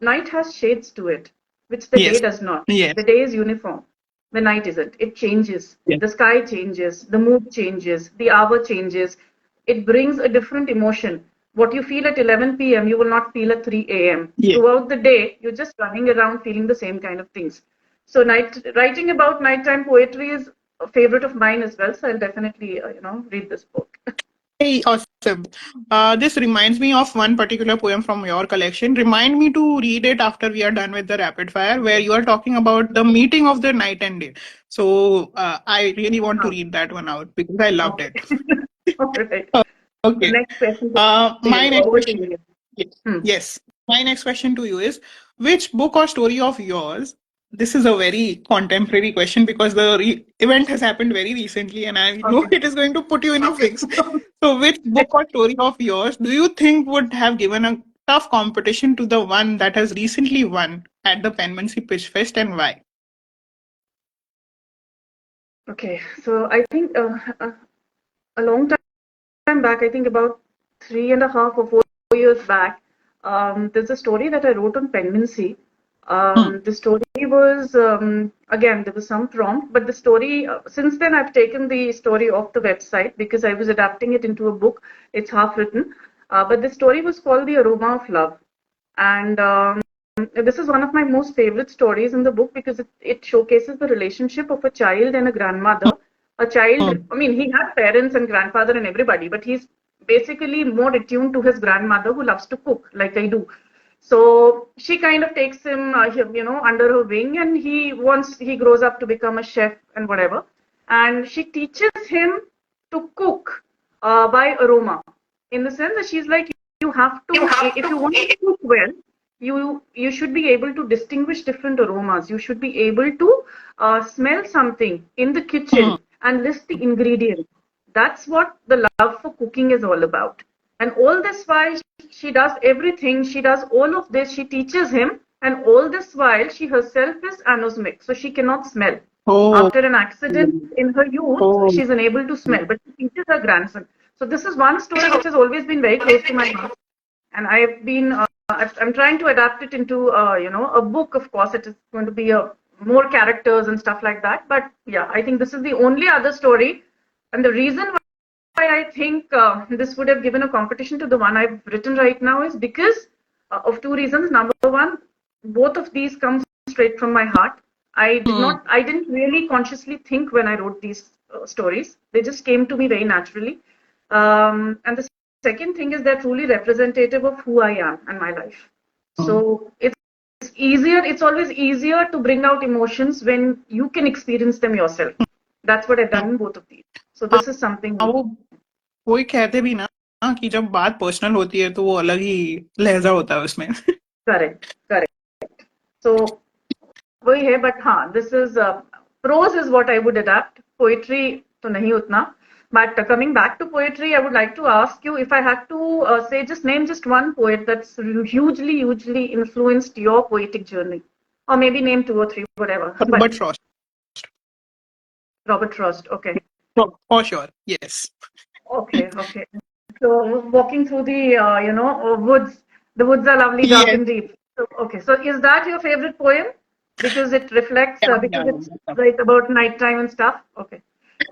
night has shades to it, which the day does not. Yes. The day is uniform. The night isn't. It changes. The sky changes. The mood changes. The hour changes. It brings a different emotion. What you feel at 11 p.m., you will not feel at 3 a.m. Throughout the day, you're just running around feeling the same kind of things. So writing about nighttime poetry is a favorite of mine as well. So I'll definitely, read this book. Hey, awesome. This reminds me of one particular poem from your collection. Remind me to read it after we are done with the rapid fire, where you are talking about the meeting of the night and day. So I really want to read that one out because I loved it. All right. Okay. Next question. My next question. Yes. Yes. My next question to you is, which book or story of yours? This is a very contemporary question because the event has happened very recently, and I know it is going to put you in a fix. So, which book or story of yours do you think would have given a tough competition to the one that has recently won at the Penmanship Pitch Fest, and why? Okay, so I think a long time back, I think about 3.5 or 4 years back, there's a story that I wrote on penmanship. The story was, again, there was some prompt, but the story, since then I've taken the story off the website because I was adapting it into a book. It's half written. But the story was called The Aroma of Love. And this is one of my most favorite stories in the book because it showcases the relationship of a child and a grandmother. A child, I mean, he had parents and grandfather and everybody, but he's basically more attuned to his grandmother who loves to cook like I do. So she kind of takes him, under her wing, and he grows up to become a chef and whatever. And she teaches him to cook by aroma, in the sense that she's like, you have to, if you want to cook well, you should be able to distinguish different aromas. You should be able to smell something in the kitchen and list the ingredients. That's what the love for cooking is all about. And all this while she does everything, she does all of this, she teaches him, And all this while, she herself is anosmic, so she cannot smell. Oh. After an accident in her youth, Oh. she's unable to smell, but she teaches her grandson. So this is one story which has always been very close to my heart, and I've been I'm trying to adapt it into a book. Of course, it is going to be a more characters and stuff like that. But yeah, I think this is the only other story, and the reason why I think this would have given a competition to the one I've written right now is because of two reasons. Number one, both of these come straight from my heart. I didn't really consciously think when I wrote these stories. They just came to me very naturally. And the second thing is they're truly representative of who I am and my life. So it's always easier to bring out emotions when you can experience them yourself. That's what I've done in both of these. So this is something new. वो वही कहते भी ना कि जब बात personal होती है तो वो अलग ही लहजा होता है उसमें. Correct, correct. So वही है, but हाँ, this is prose is what I would adapt. Poetry तो नहीं उतना. But coming back to poetry, I would like to ask you if I had to say, just name just one poet that's hugely influenced your poetic journey, or maybe name two or three, whatever. Robert Frost. Robert Frost. Okay. For sure. Yes. Okay. Okay. So walking through the woods. The woods are lovely, dark Yes. and deep. So, okay. So is that your favorite poem? Because it reflects, because it's Yeah. right about nighttime and stuff. Okay.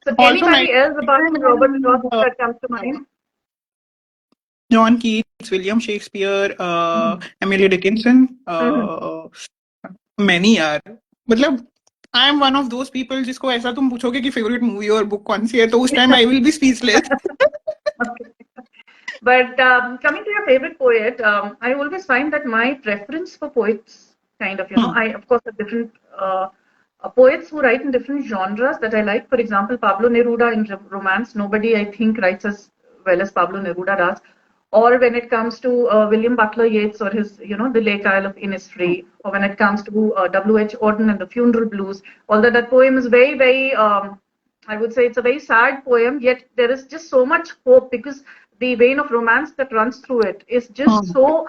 So Also, anybody else apart from Robert Frost uh, that comes to mind? John Keats, William Shakespeare, Mm-hmm. Emily Dickinson, Mm-hmm. many यार. मतलब I am one of those people जिसको ऐसा तुम पूछोगे कि favorite movie और book कौन सी है तो उस time I will be speechless. Okay. But coming to your favorite poet, I always find that my preference for poets, kind of, I of course have different poets who write in different genres that I like. For example, Pablo Neruda in romance. Nobody, I think, writes as well as Pablo Neruda does. Or when it comes to William Butler Yeats or his, The Lake Isle of Innisfree, or when it comes to W.H. Auden and the Funeral Blues, although that poem is very, I would say it's a very sad poem, yet there is just so much hope because the vein of romance that runs through it is just so,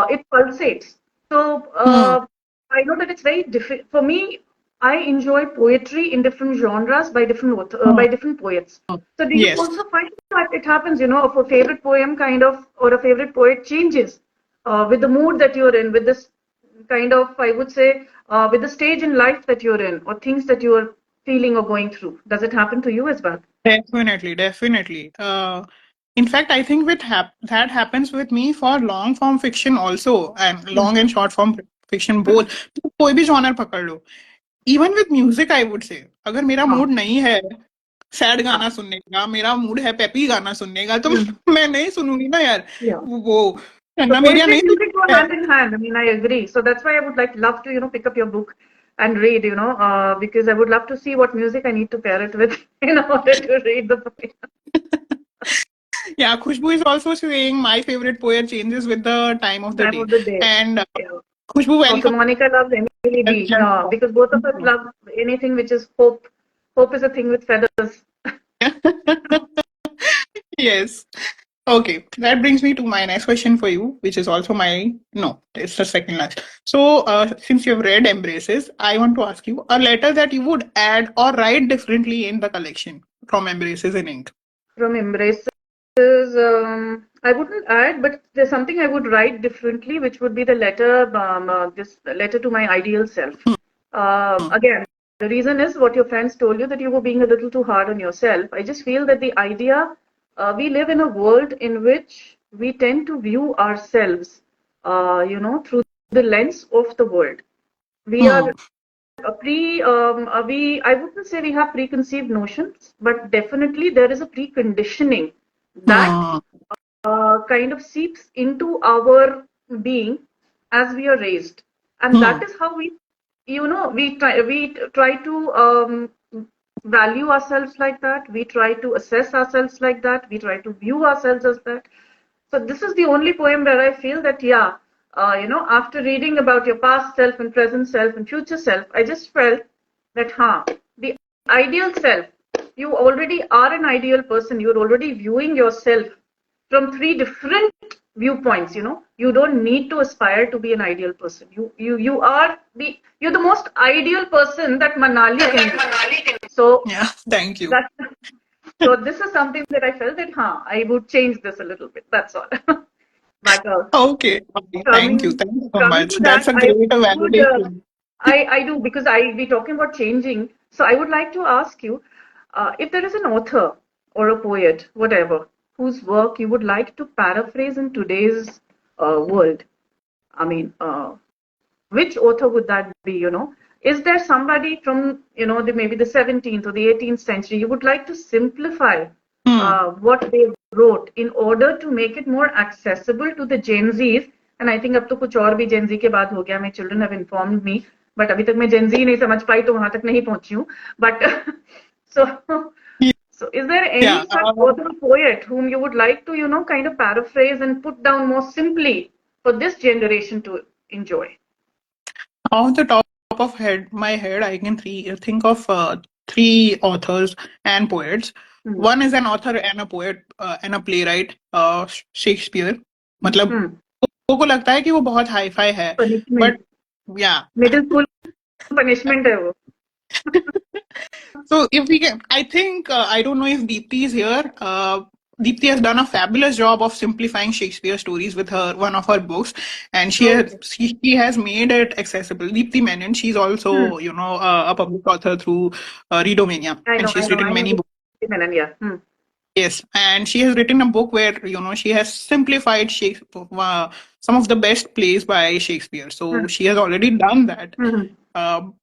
it pulsates. So I know that it's very different. For me, I enjoy poetry in different genres by different poets. So do you Yes. also find that it happens, if a favorite poem kind of or a favorite poet changes with the mood that you're in, with this kind of, I would say, with the stage in life that you're in or things that you're feeling or going through? Does it happen to you as well? Definitely. In fact, I think that happens with me for long form fiction also, and long and short form fiction both. कोई भी genre पकड़ लो. Even with music, I would say, अगर मेरा हाँ. Mood नहीं है sad हाँ. गाना सुनने का, मेरा मूड है पेपी गाना सुनने का, तो Hmm. मैं नहीं सुनूंगी ना यार. Yeah. वो So चन्ना मेरिया poetry नहीं and music go सुनती है. hand in hand. I mean, I agree. So that's why I would love to, pick up your book and read, because I would love to see what music I need to pair it with in order to read the poem. Yeah, Khushbu is also saying my favorite poet changes with the time of the Time day. of the day. And Yeah. Khushbu, Also, welcome. Monica loves Emily B. Yeah, because both of us love anything which is hope. Hope is a thing with feathers. Yes. Okay, that brings me to my next question for you, which is also no, it's the second last. So, since you've read Embraces, I want to ask you a letter that you would add or write differently in the collection from Embraces in Ink. From Embraces, I wouldn't add, but there's something I would write differently, which would be the letter, this letter to my ideal self. Again, the reason is what your friends told you that you were being a little too hard on yourself. I just feel that the idea, we live in a world in which we tend to view ourselves, through the lens of the world. We are Hmm. I wouldn't say we have preconceived notions, but definitely there is a preconditioning that Hmm. kind of seeps into our being as we are raised, and Hmm. that is how we try to value ourselves like that. We try to assess ourselves like that. We try to view ourselves as that. So this is the only poem where I feel that, yeah, after reading about your past self and present self and future self, I just felt that, the ideal self, you already are an ideal person. You're already viewing yourself from three different viewpoints. You don't need to aspire to be an ideal person. You are you're the most ideal person that Manali can be. So Yeah, thank you. that so this is something that I felt that I would change this a little bit. That's all. But Okay, okay, thank you. coming Thank you so coming much. to That's that, a I great would validation. I do, because I be talking about changing. So I would like to ask you, if there is an author or a poet, whatever, whose work you would like to paraphrase in today's world. I mean, which author would that be? Is there somebody from maybe the 17th or the 18th century you would like to simplify Hmm. what they wrote in order to make it more accessible to the Gen Zs? And I think अब तो कुछ और भी Gen Z के बाद हो गया. My children have informed me, but अभी तक मैं Gen Z नहीं समझ पाई, तो वहां तक नहीं पहुंची हूँ. But so so is there Yeah. any such author or poet whom you would like to kind of paraphrase and put down more simply for this generation to enjoy? Off the top of my head, I can think of three authors and poets. Hmm. One is an author and a poet and a playwright, Shakespeare. मतलब Hmm. लोगों को लगता है कि वो बहुत hi fi है, Punishment. but yeah. Middle school punishment है वो. So if we can, I think I don't know if Deepthi is here. Deepthi has done a fabulous job of simplifying Shakespeare stories with her one of her books, and Okay. she has made it accessible. Deepthi Menon, she's Hmm. also a public author through Readomania, and I she's know. written I know many the books. Menon, yeah. Hmm. Yes, and she has written a book where she has simplified Shakespeare, some of the best plays by Shakespeare. So Hmm. she has already done that. Hmm. Um,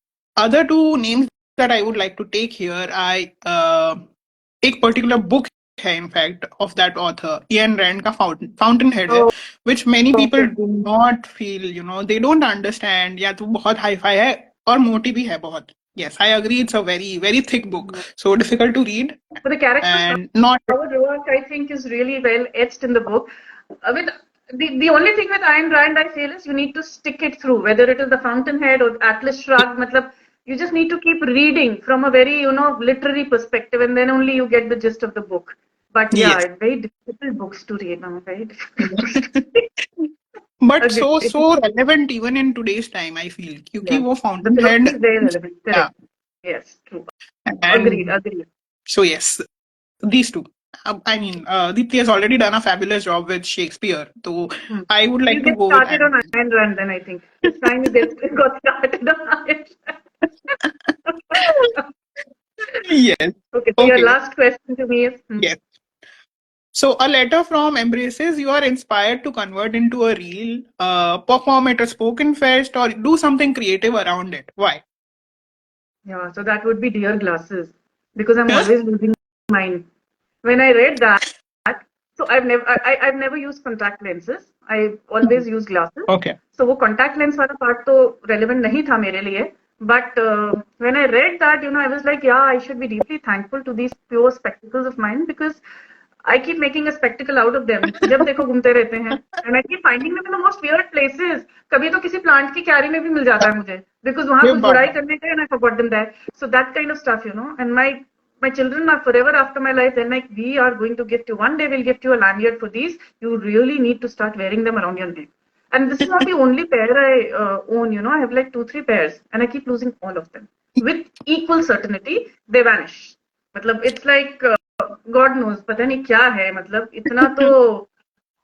Other two names that I would like to take here, I एक particular book है in fact of that author, Ian Rand का Fountainhead है, Oh, which many people okay. do not feel, they don't understand. या तो बहुत hi-fi है और मोटी भी है बहुत. Yes, I agree. It's a very very thick book, so difficult to read But the character and not. Howard Roark, I think, is really well etched in the book. With the only thing with Ayn Rand I feel is you need to stick it through, whether it is the Fountainhead or Atlas Shrugged. matlab, you just need to keep reading from a very literary perspective, and then only you get the gist of the book. But yeah, Yes. it's very difficult books to read. Very difficult books to read. But Agreed. so relevant even in today's time, I feel, क्योंकि Yeah, वो the philosophy Fountainhead. is very relevant. Yeah, Correct. Yes, true. Agreed. and Agreed. so yes, these two. I mean, Deepthi has already done a fabulous job with Shakespeare, so Hmm. I would We'll like to get go with started on Anne. Ayn Rand then, I think. It's time you got started on Ayn Rand. Yes. Okay, so your Okay. last question to me is, Yes. So a letter from Embraces, you are inspired to convert into a reel, perform at a spoken fest, or do something creative around it. Why? yeah, so that would be Dear Glasses, because I'm always losing mine. When I read that, so I've never used contact lenses. I always use glasses. Okay. So वो contact lens वाला part तो relevant नहीं था मेरे लिए. But when I read that, I was like, yeah, I should be deeply thankful to these pure spectacles of mine, because I keep making a spectacle out of them. जब देखो घूमते रहते हैं. And I keep finding them in the most weird places. कभी तो किसी plant की क्यारी में भी मिल जाता है मुझे. Because वहाँ ये कुछ गुड़ाई बाबा. करने गए and I forgot them there. So that kind of stuff. And my children are forever after my life. They're like, we are going to gift you. One day we'll gift you a lanyard for these. You really need to start wearing them around your neck. And this is not the only pair I own. I have like 2-3 pairs, and I keep losing all of them. With equal certainty, they vanish. मतलब it's like God knows, पता नहीं क्या है. मतलब इतना तो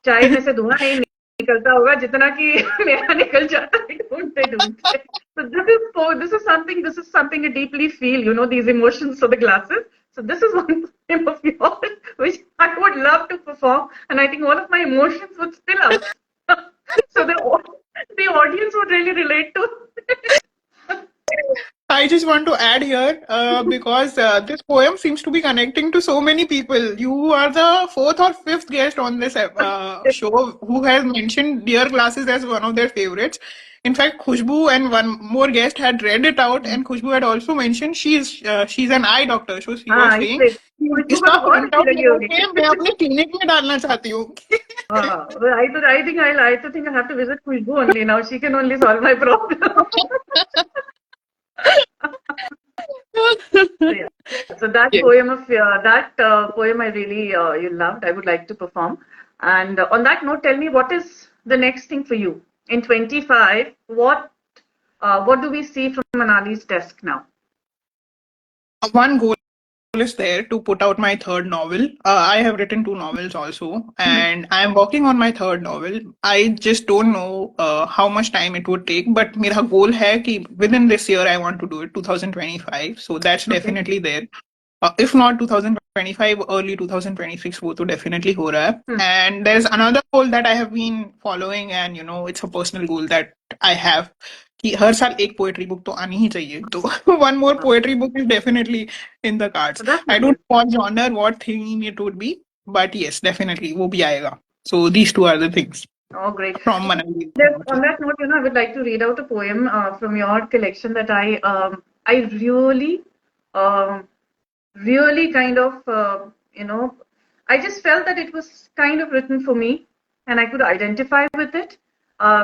चाय में से धुआं नहीं निकलता होगा जितना कि मेरा निकल जाता है ढूंढते ढूंढते. So this is something I deeply feel. These emotions of the glasses. So this is one poem of yours which I would love to perform, and I think all of my emotions would spill out. So the audience would really relate to it. I just want to add here because this poem seems to be connecting to so many people. You are the fourth or fifth guest on this show who has mentioned Dear Glasses as one of their favorites. In fact, Khushbu and one more guest had read it out, and Khushbu had also mentioned she's an eye doctor. So she was हाँ, saying इसलिए खुशबू को इसका तो बहुत print अच्छी out लगी लेकर होगी. के मैं अपने क्लिनिक में डालना चाहती हूँ. Well, I think I have to visit Khushbu only now. She can only solve my problem. So yeah. So that Yes. poem I really you loved. I would like to perform, And on that note, tell me, what is the next thing for you in 25? What do we see from Manali's desk now? One goal is there to put out my third novel. I have written two novels also, Mhm. and I'm working on my third novel. I just don't know how much time it would take, but मेरा goal है कि within this year I want to do it, 2025. So that's Okay. definitely there. If not 2025, early 2026, वो तो definitely हो रहा है. Hmm. And there's another goal that I have been following, and it's a personal goal that I have कि हर साल एक poetry book तो आनी ही चाहिए. तो one more poetry book is definitely in the cards. So that's I don't nice. know what genre, what theme it would be, but yes, definitely वो भी आएगा. So these two are the things Oh, great. from Manali. On that note, I would like to read out a poem from your collection that I um, really kind of, I just felt that it was kind of written for me and I could identify with it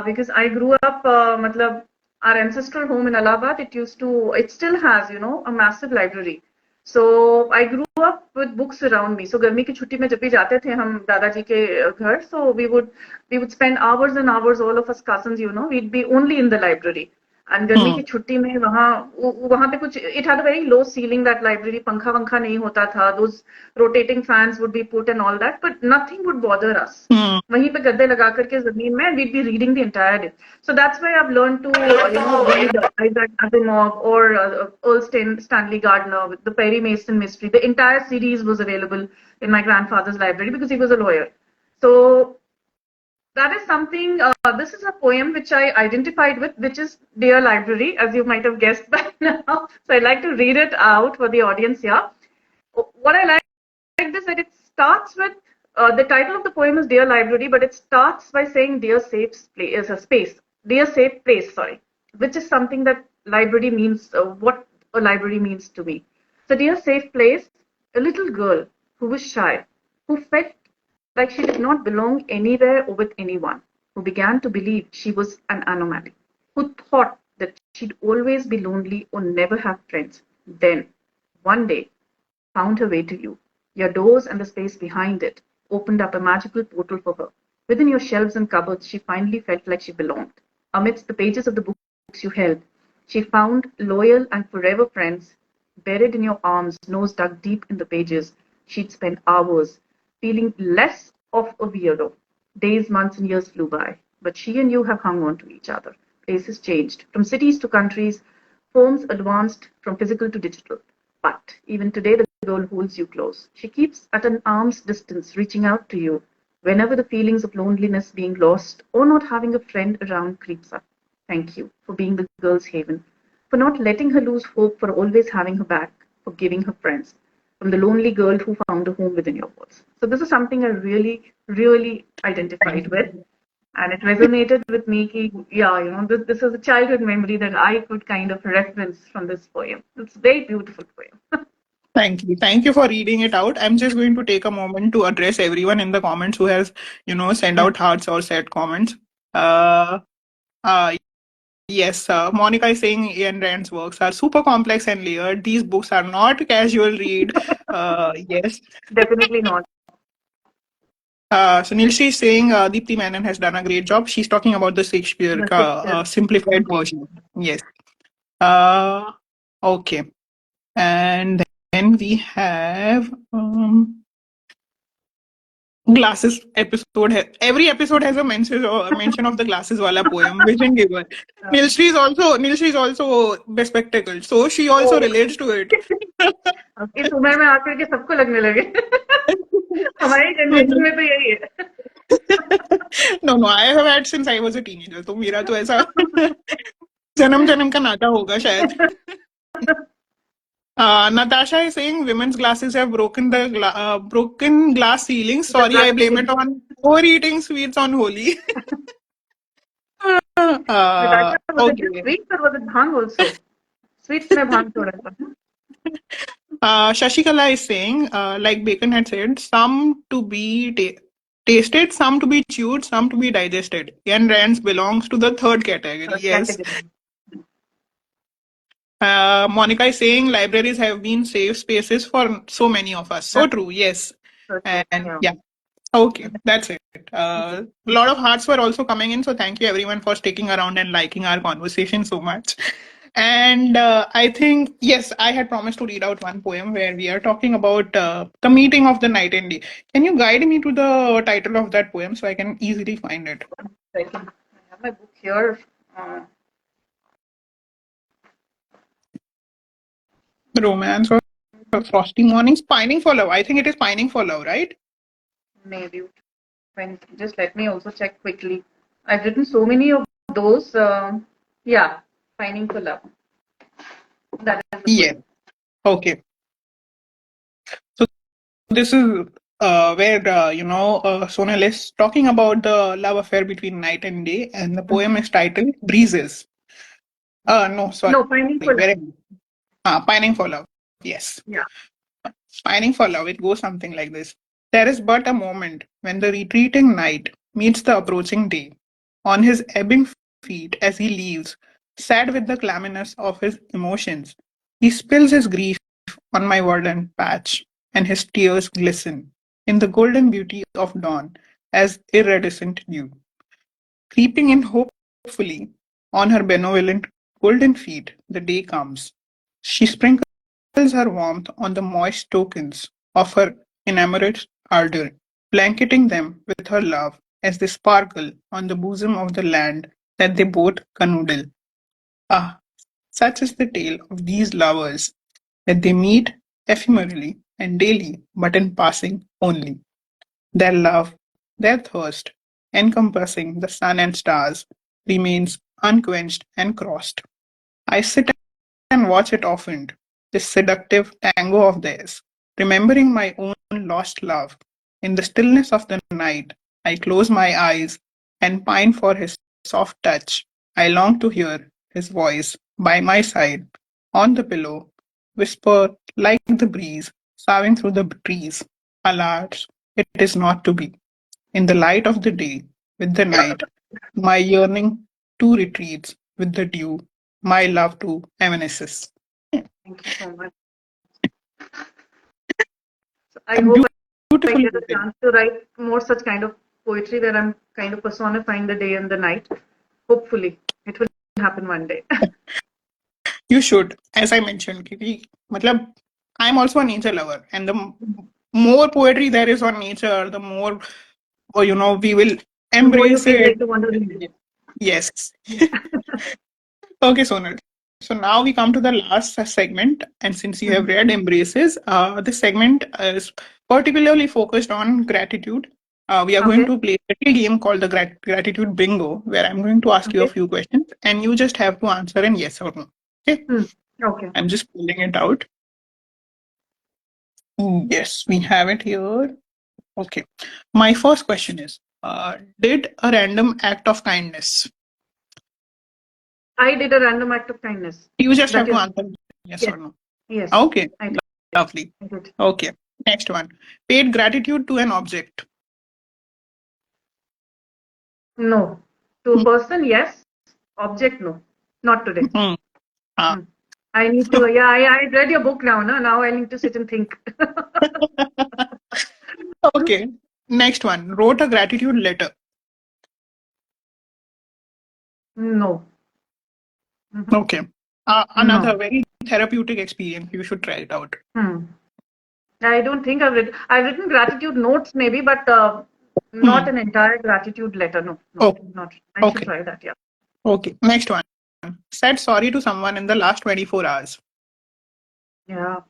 because I grew up, matlab, our ancestral home in Allahabad, it still has, a massive library. So I grew up with books around me. So गर्मी की छुट्टी में जब भी जाते थे हम दादाजी के घर, so we would spend hours and hours, all of us cousins, we'd be only in the library. And गर्मी की छुट्टी में वहाँ पे कुछ, it had a very low ceiling, that library, पंखा वंखा नहीं होता था, those rotating fans would be put and all that, but nothing would bother us. Hmm. वहीं पे गद्दे लगा करके जमीन में, we'd be reading the entire day. So that's why I've learned to read Isaac Asimov or Earl Stanley Gardner with the Perry Mason mystery. The entire series was available in my grandfather's library because he was a lawyer. So that is something, this is a poem which I identified with, which is Dear Library, as you might have guessed by now. So I'd like to read it out for the audience here. What I like this, that it starts with, the title of the poem is Dear Library, but it starts by saying Dear Safe Space, Dear Safe Place, sorry, which is something that library means, what a library means to me. So Dear Safe Place, a little girl who was shy, who felt like she did not belong anywhere or with anyone, who began to believe she was an anomaly, who thought that she'd always be lonely or never have friends, then, one day, found her way to you. Your doors and the space behind it opened up a magical portal for her. Within your shelves and cupboards, she finally felt like she belonged. Amidst the pages of the books you held, she found loyal and forever friends. Buried in your arms, nose dug deep in the pages, she'd spend hours feeling less of a weirdo. Days, months, and years flew by, but she and you have hung on to each other. Places changed, from cities to countries, forms advanced from physical to digital. But even today, the girl holds you close. She keeps at an arm's distance, reaching out to you whenever the feelings of loneliness, being lost, or not having a friend around creeps up. Thank you for being the girl's haven, for not letting her lose hope, for always having her back, for giving her friends. From the lonely girl who found a home within your walls. So this is something I really, really identified with. And it resonated with me. Yeah, this is a childhood memory that I could kind of reference from this poem. It's a very beautiful poem. Thank you. Thank you for reading it out. I'm just going to take a moment to address everyone in the comments who has, sent out hearts or said comments. Uh, yes, Monica is saying Ian Rand's works are super complex and layered. These books are not casual read. Yes. Definitely not. So Nilshi is saying Deepthi Menon has done a great job. She's talking about the Shakespeare The Shakespeare. simplified version. Yes. Uh, okay. And then we have glasses episode. Every episode has a mention of the glasses wala poem. Vision giver. Nilshi is also bespectacled, so she also Oh, relates to it. इस उम्र में आकर के सबको लगने लगे हमारी generation में तो यही है No, I have had since I was a teenager. तो मेरा तो ऐसा जन्म जन्म का नाता होगा शायद. Natasha is saying women's glasses have broken glass ceilings. The Sorry, I black blame tea. it on overeating sweets on Holi. Natasha, was it just Okay. sweets or was it bhang also? Sweets में भांग थोड़ा सा. Shashikala is saying, like Bacon had said, some to be tasted, some to be chewed, some to be digested. Yen Rands belongs to the third category. Yes. Category. Monica is saying libraries have been safe spaces for so many of us. So That's true. Yes. so true. And Yeah. yeah. Okay. That's it. A lot of hearts were also coming in, so thank you everyone for sticking around and liking our conversation so much. And I think, yes, I had promised to read out one poem where we are talking about the meeting of the night and day. Can you guide me to the title of that poem so I can easily find it? Second, I have my book here. Uh, Romance or Frosty Mornings? Pining for Love. I think it is Pining for Love, right? Maybe when just let me also check quickly. I've written so many of those. Yeah, Finding for Love. That is the Yeah. poem. Okay. So this is where Sonal is talking about the love affair between night and day, and the poem is titled "Breezes." No, sorry, No, Finding for where Love. Pining for Love. Yes, Yeah. Pining for Love. It goes something like this: There is but a moment when the retreating night meets the approaching day. On his ebbing feet as he leaves, sad with the clamminess of his emotions, he spills his grief on my verdant patch, and his tears glisten in the golden beauty of dawn as iridescent dew. Creeping in hopefully on her benevolent golden feet, the day comes. She sprinkles her warmth on the moist tokens of her enamored ardor, blanketing them with her love as they sparkle on the bosom of the land that they both canoodle. Ah, such is the tale of these lovers, that they meet ephemerally and daily, but in passing only. Their love, their thirst, encompassing the sun and stars, remains unquenched and crossed. I sit and watch it often, this seductive tango of theirs, remembering my own lost love. In the stillness of the night, I close my eyes and pine for his soft touch. I long to hear his voice by my side on the pillow, whisper like the breeze soughing through the trees. Alas, it is not to be. In the light of the day, with the night, my yearning too retreats with the dew, my love too evanesces. Thank you so much. So A I hope I beautiful get a written. chance to write more such kind of poetry where I'm kind of personifying the day and the night. Hopefully, it will happen one day. You should, as I mentioned, Kiki. Matlab, I'm also a nature lover, and the more poetry there is on nature, the more, we will The more you embrace feel it. like the wonder woman. Yes. Yeah. Okay, Sonal. So now we come to the last segment, and since you have Mhm. read Embraces, this segment is particularly focused on gratitude. We are going Okay. to play a little game called the Gratitude Bingo, where I'm going to ask you a Okay. few questions, and you just have to answer in yes or no. Okay, Hmm. Okay. I'm just pulling it out. Yes, we have it here. Okay. My first question is, did a random act of kindness? I did a random act of kindness. You just have That to is, answer yes yes, or no. yes, Okay, I did. lovely. I did. Okay, next one. Paid gratitude to an object. No. To a person, yes. Object, no. Not today. Hmm. Ah. Hmm. I need to, yeah, I read your book now, no? Now I need to sit and think. Okay, next one. Wrote a gratitude letter. No. Mhm. Okay. Another No. very therapeutic experience. You should try it out. Hmm. I don't think I've written gratitude notes maybe, but not Hmm. an entire gratitude letter. No, no, Oh, not. I should okay. try that. Yeah. Okay. Next one. Said sorry to someone in the last 24 hours. Yeah.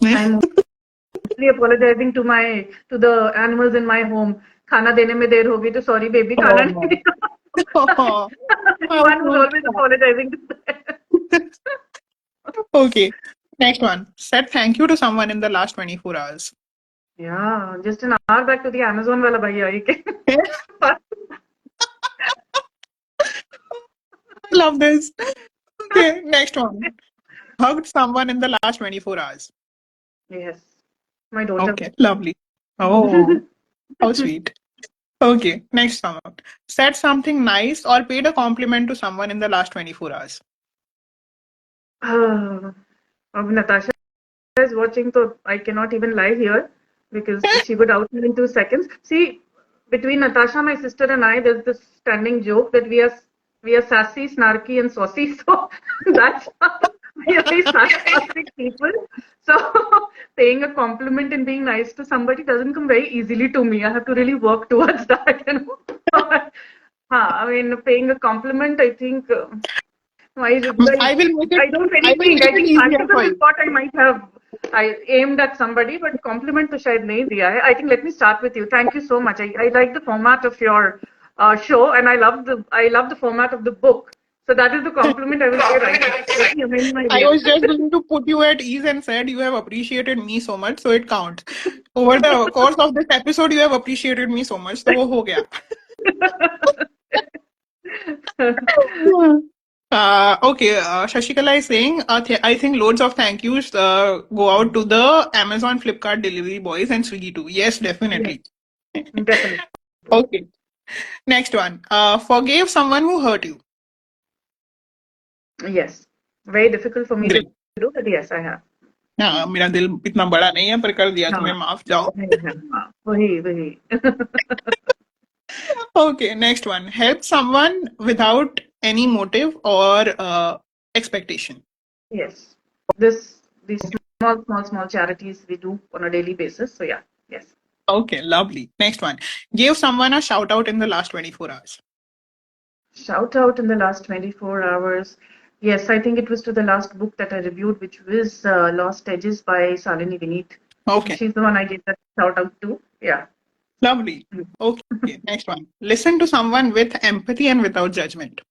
I'm mostly apologizing to my to the animals in my home. खाना देने में देर होगी तो sorry baby खाना नहीं Oh, दिया. oh, I'm how one who's so always apologizing to them. sad. Okay. Next one. Said thank you to someone in the last 24 hours. Yeah, just an hour back to the Amazon wala bhaiya. He came. I love this. Okay. Next one. Hugged someone in the last 24 hours. Yes, my daughter. Okay. Lovely. Oh, how sweet. Okay. Next one. Said something nice or paid a compliment to someone in the last 24 hours. अब Natasha is watching, so I cannot even lie here because she would out me in 2 seconds. See, between Natasha, my sister, and I, there's this standing joke that we are sassy, snarky, and saucy. So that's we are very sarcastic people. So paying a compliment and being nice to somebody doesn't come very easily to me. I have to really work towards that, you know. I mean, paying a compliment, I think. I, I will make it. I don't I really will think. make I it think easier sarcasm for is you. what I might have I aimed at somebody, but compliment to shayad nahi diya hai. I think let me start with you. Thank you so much. I like the format of your show, and I love the format of the book. So that is the compliment I will say right now. Let me amend my I reel. was just going to put you at ease and said you have appreciated me so much, so it counts. Over the course of this episode, you have appreciated me so much, so वो हो गया. Okay, Shashikala is saying, I think loads of thank yous go out to the Amazon, Flipkart delivery boys and Swiggy too. Yes, Yes, definitely. definitely. Okay, next one. Forgave someone who hurt you. Yes. Very difficult for me to Great. do, but yes, I have. हाँ मेरा दिल इतना बड़ा नहीं है पर कर दिया हाँ, तुम्हें माफ जाओ. वही है, हाँ, वही वही. Okay, next one. Help someone without any motive or expectation. Yes. These small charities we do on a daily basis. So yeah, yes. Okay, lovely. Next one. Give someone a shout out in the last 24 hours. Shout out in the last 24 hours. Yes, I think it was to the last book that I reviewed, which was Lost Edges by Salini Vineet. Okay, She's the one I gave that shout out to. Yeah. lovely. Okay, next one. Listen to someone with empathy and without judgment.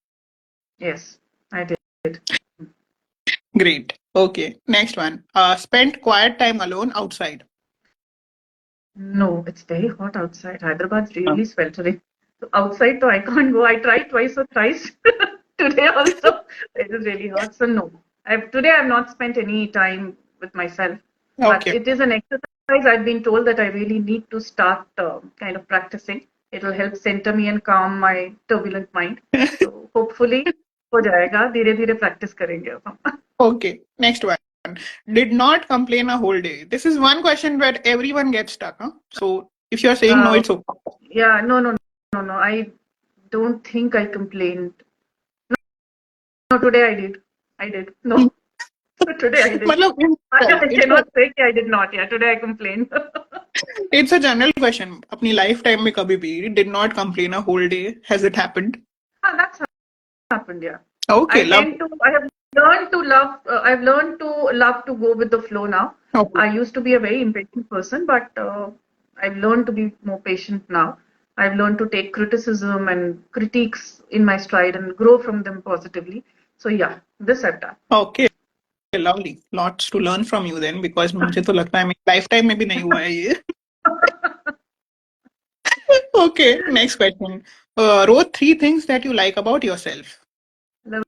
Yes, I did. Great. Okay, next one. Spend quiet time alone outside. No, it's very hot outside. Hyderabad's really sweltering. So outside, though, I can't go. I tried twice or thrice today also. It is really hot. So no, today I've not spent any time with myself. But Okay, it is an exercise. I've been told that I really need to start kind of practicing. It'll help center me and calm my turbulent mind. So hopefully, हो जाएगा. धीरे धीरे practice करेंगे अब हम. okay. Next one. Did not complain a whole day. This is one question where everyone gets stuck. Huh? So if you're saying no, Uh, it's okay. yeah, no. I don't think I complained. No, today I did. I did. No, today I did. मतलब I it's a cannot say I did not. Yeah, today I complained. it's a general question. अपनी lifetime में कभी भी did not complain a whole day. Has it happened? That's happened. Yeah, Okay, I love. tend to. I have learned to love. I've learned to love to go with the flow now. Okay. I used to be a very impatient person, but I've learned to be more patient now. I've learned to take criticism and critiques in my stride and grow from them positively. So yeah, this I've done. Okay, lovely. Lots to learn from you then because मुझे तो लगता है मेरी lifetime में भी नहीं हुआ है ये. Okay, next question. Wrote three things that you like about yourself. I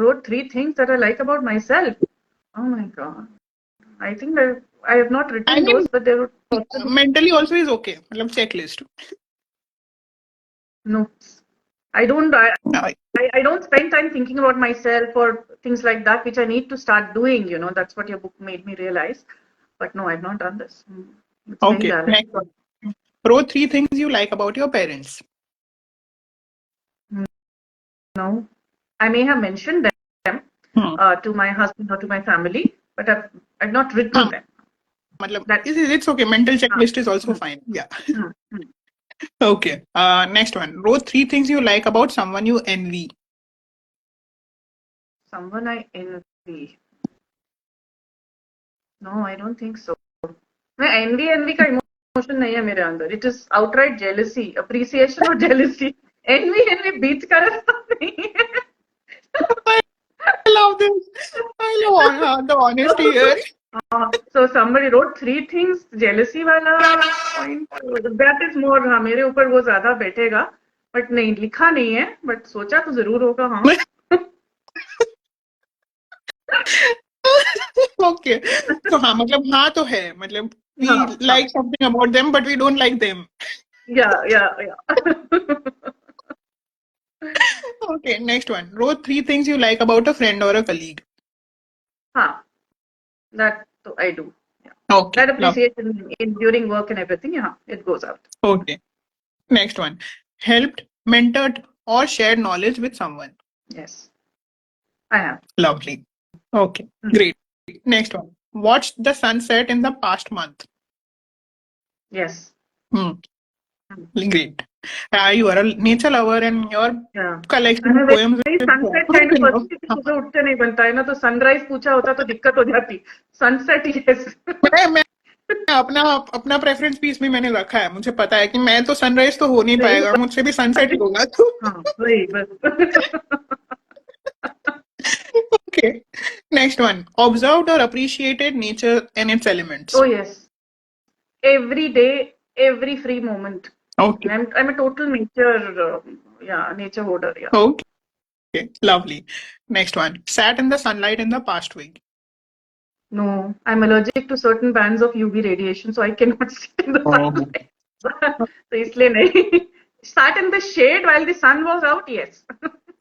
wrote three things that I like about myself. Oh my god. I think I have not I written mean, those, but there would possibly mentally also is okay. मतलब checklist. no. I don't. Uh, I don't spend time thinking about myself or things like that, which I need to start doing. You know, that's what your book made me realize. But no, I've not done this. It's very Okay, valid. next one. Wrote three things you like about your parents. No, I may have mentioned them Hmm. to my husband or to my family, but I've not written हाँ, them. मतलब That's it's okay. Mental uh, checklist is also hmm, fine. Yeah. hmm, hmm. Okay. Next one. Wrote three things you like about someone you envy. Someone I envy. No, I don't think so. मैं envy का emotion नहीं है मेरे अंदर. It is outright jealousy, appreciation or jealousy. Envy बीच का रास्ता नहीं है. I love this. I love the honesty here. So somebody wrote three things. Jealousy वाला point. That is more हाँ मेरे ऊपर वो ज़्यादा बैठेगा. But नहीं लिखा नहीं है. But सोचा तो जरूर होगा हाँ. Okay. So हाँ मतलब हाँ तो है मतलब we हाँ हाँ. like something about them but we don't like them. Yeah. Okay. Next one. Wrote three things you like about a friend or a colleague. हाँ. That I do. Yeah. Okay. That Love. appreciation in during work and everything. Yeah, it goes out. Okay. Next one. Helped, mentored, or shared knowledge with someone. Yes, I have. Lovely. Okay, great. Next one. Watched the sunset in the past month. Yes. Hmm. Great. You are a nature lover and your Yeah. collection I'm of a poems very is sunset kind of person क्योंकि सुबह उठ के नहीं बनता है ना, तो sunrise पूछा होता तो दिक्कत हो जाती. Sunset yes. मैं अपना अपना प्रेफरेंस भी इसमें मैंने रखा है. मुझे पता है कि मैं तो सनराइज तो हो नहीं सही पाएगा, मुझसे भी सनसेट ही होगा. तो हाँ वही बस. okay. Next one. Observed or appreciated nature and its elements. Oh yes, every day, every free moment. Okay. I'm a total nature nature hoarder. Yeah. Okay. Lovely. Next one. Sat in the sunlight in the past week. No, I'm allergic to certain bands of UV radiation, so I cannot sit in the Oh. sunlight. So इसलिए नहीं. Sat in the shade while the sun was out. Yes.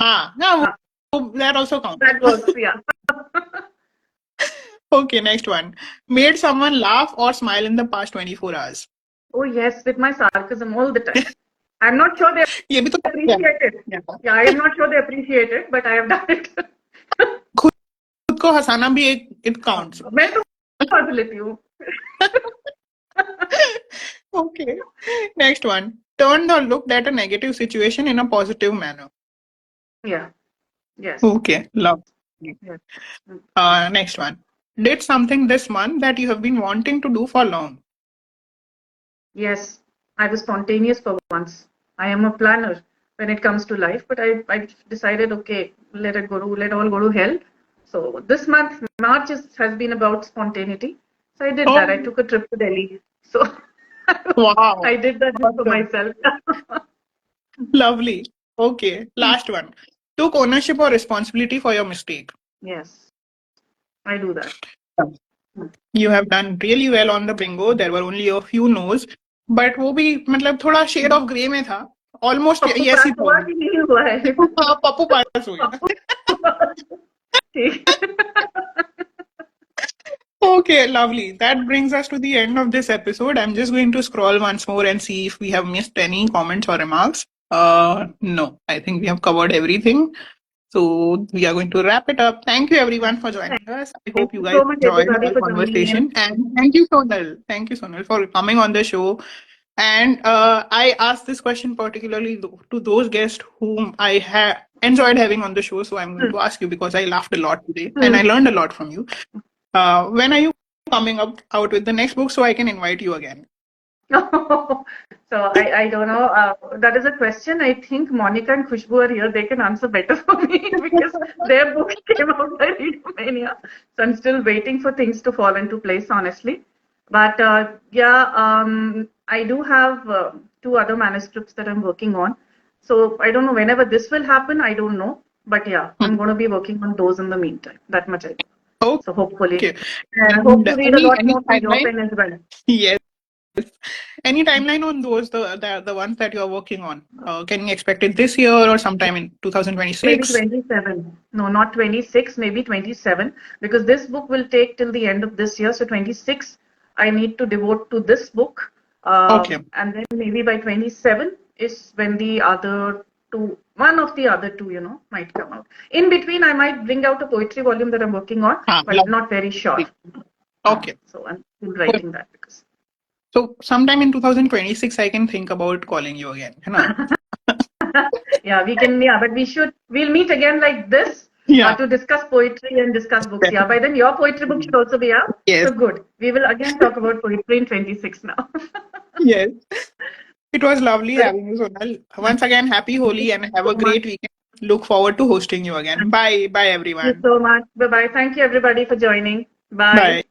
Yeah, हाँ, that also counts. that works. Yeah. Okay, next one. Made someone laugh or smile in the past 24 hours. Oh yes, with my sarcasm all the time. I'm not sure they ये भी तो appreciate it. yeah. Yeah, I am not sure they appreciate it, but I have done it. खुद को हंसाना भी एक it counts. मैं तो हंस लेती हूँ. Okay. Next one. Turned or looked at a negative situation in a positive manner. Yeah. Yes. Okay. Love. Yes. Next one. Did something this month that you have been wanting to do for long. Yes. I was spontaneous for once. I am a planner when it comes to life, but I decided, okay, let it go to, let all go to hell. So this month, March has been about spontaneity. So I did that. I Oh, took a trip to Delhi. So wow. I did that just for Awesome. myself. Lovely. Okay. Last one. Took ownership or responsibility for your mistake. Yes, I do that. You have done really well on the bingo. There were only a few no's, but वो भी मतलब थोड़ा shade of grey में था. Almost Pappu yes पास ही हुआ था. कि नहीं हुआ है? हाँ, पप्पू पास हो गया. पप्पू ठीक. Okay, lovely. That brings us to the end of this episode. I'm just going to scroll once more and see if we have missed any comments or remarks. No, I think we have covered everything. So we are going to wrap it up. Thank you everyone for joining us. I Thank hope you you guys so much, enjoyed everybody, our for joining in. conversation. And thank you, Sonal. Thank you, Sonal, for coming on the show. And I asked this question particularly to those guests whom I have enjoyed having on the show. So I'm going to ask you because I laughed a lot today and I learned a lot from you. When are you coming up out with the next book so I can invite you again? So I don't know. That is a question. I think Monica and Khushbu are here. They can answer better for me because their book came out by Readomania. So I'm still waiting for things to fall into place, honestly. But I do have two other manuscripts that I'm working on. So I don't know whenever this will happen. I don't know. But yeah, I'm going to be working on those in the meantime. That much I know. So hopefully, Okay. and I hope And to read a lot any more from your timeline? pen as well. Yes. Any timeline on those, the ones that you are working on? Can we expect it this year or sometime in Maybe 2026? 27. No, not 26, maybe 27, because this book will take till the end of this year. So 26, I need to devote to this book. Okay. And then maybe by 27 is when the other two, one of the other two, might come out. In between, I might bring out a poetry volume that I'm working on, but Lovely. not very sure. Okay. So I'm still writing that because. So sometime in 2026, I can think about calling you again. Yeah, we can. Yeah, but we'll meet again like this Yeah. to discuss poetry and discuss books. Yeah, by then your poetry book should also be out. Yes. So good. We will again talk about poetry in 26 now. Yes. It was lovely Well, having you, Sonal. Once again, happy thank Holi you and have so a much. great weekend. Look forward to hosting you again. Bye. Bye, Thank you everyone. so much. Bye bye. Thank you everybody for joining. Bye. Bye.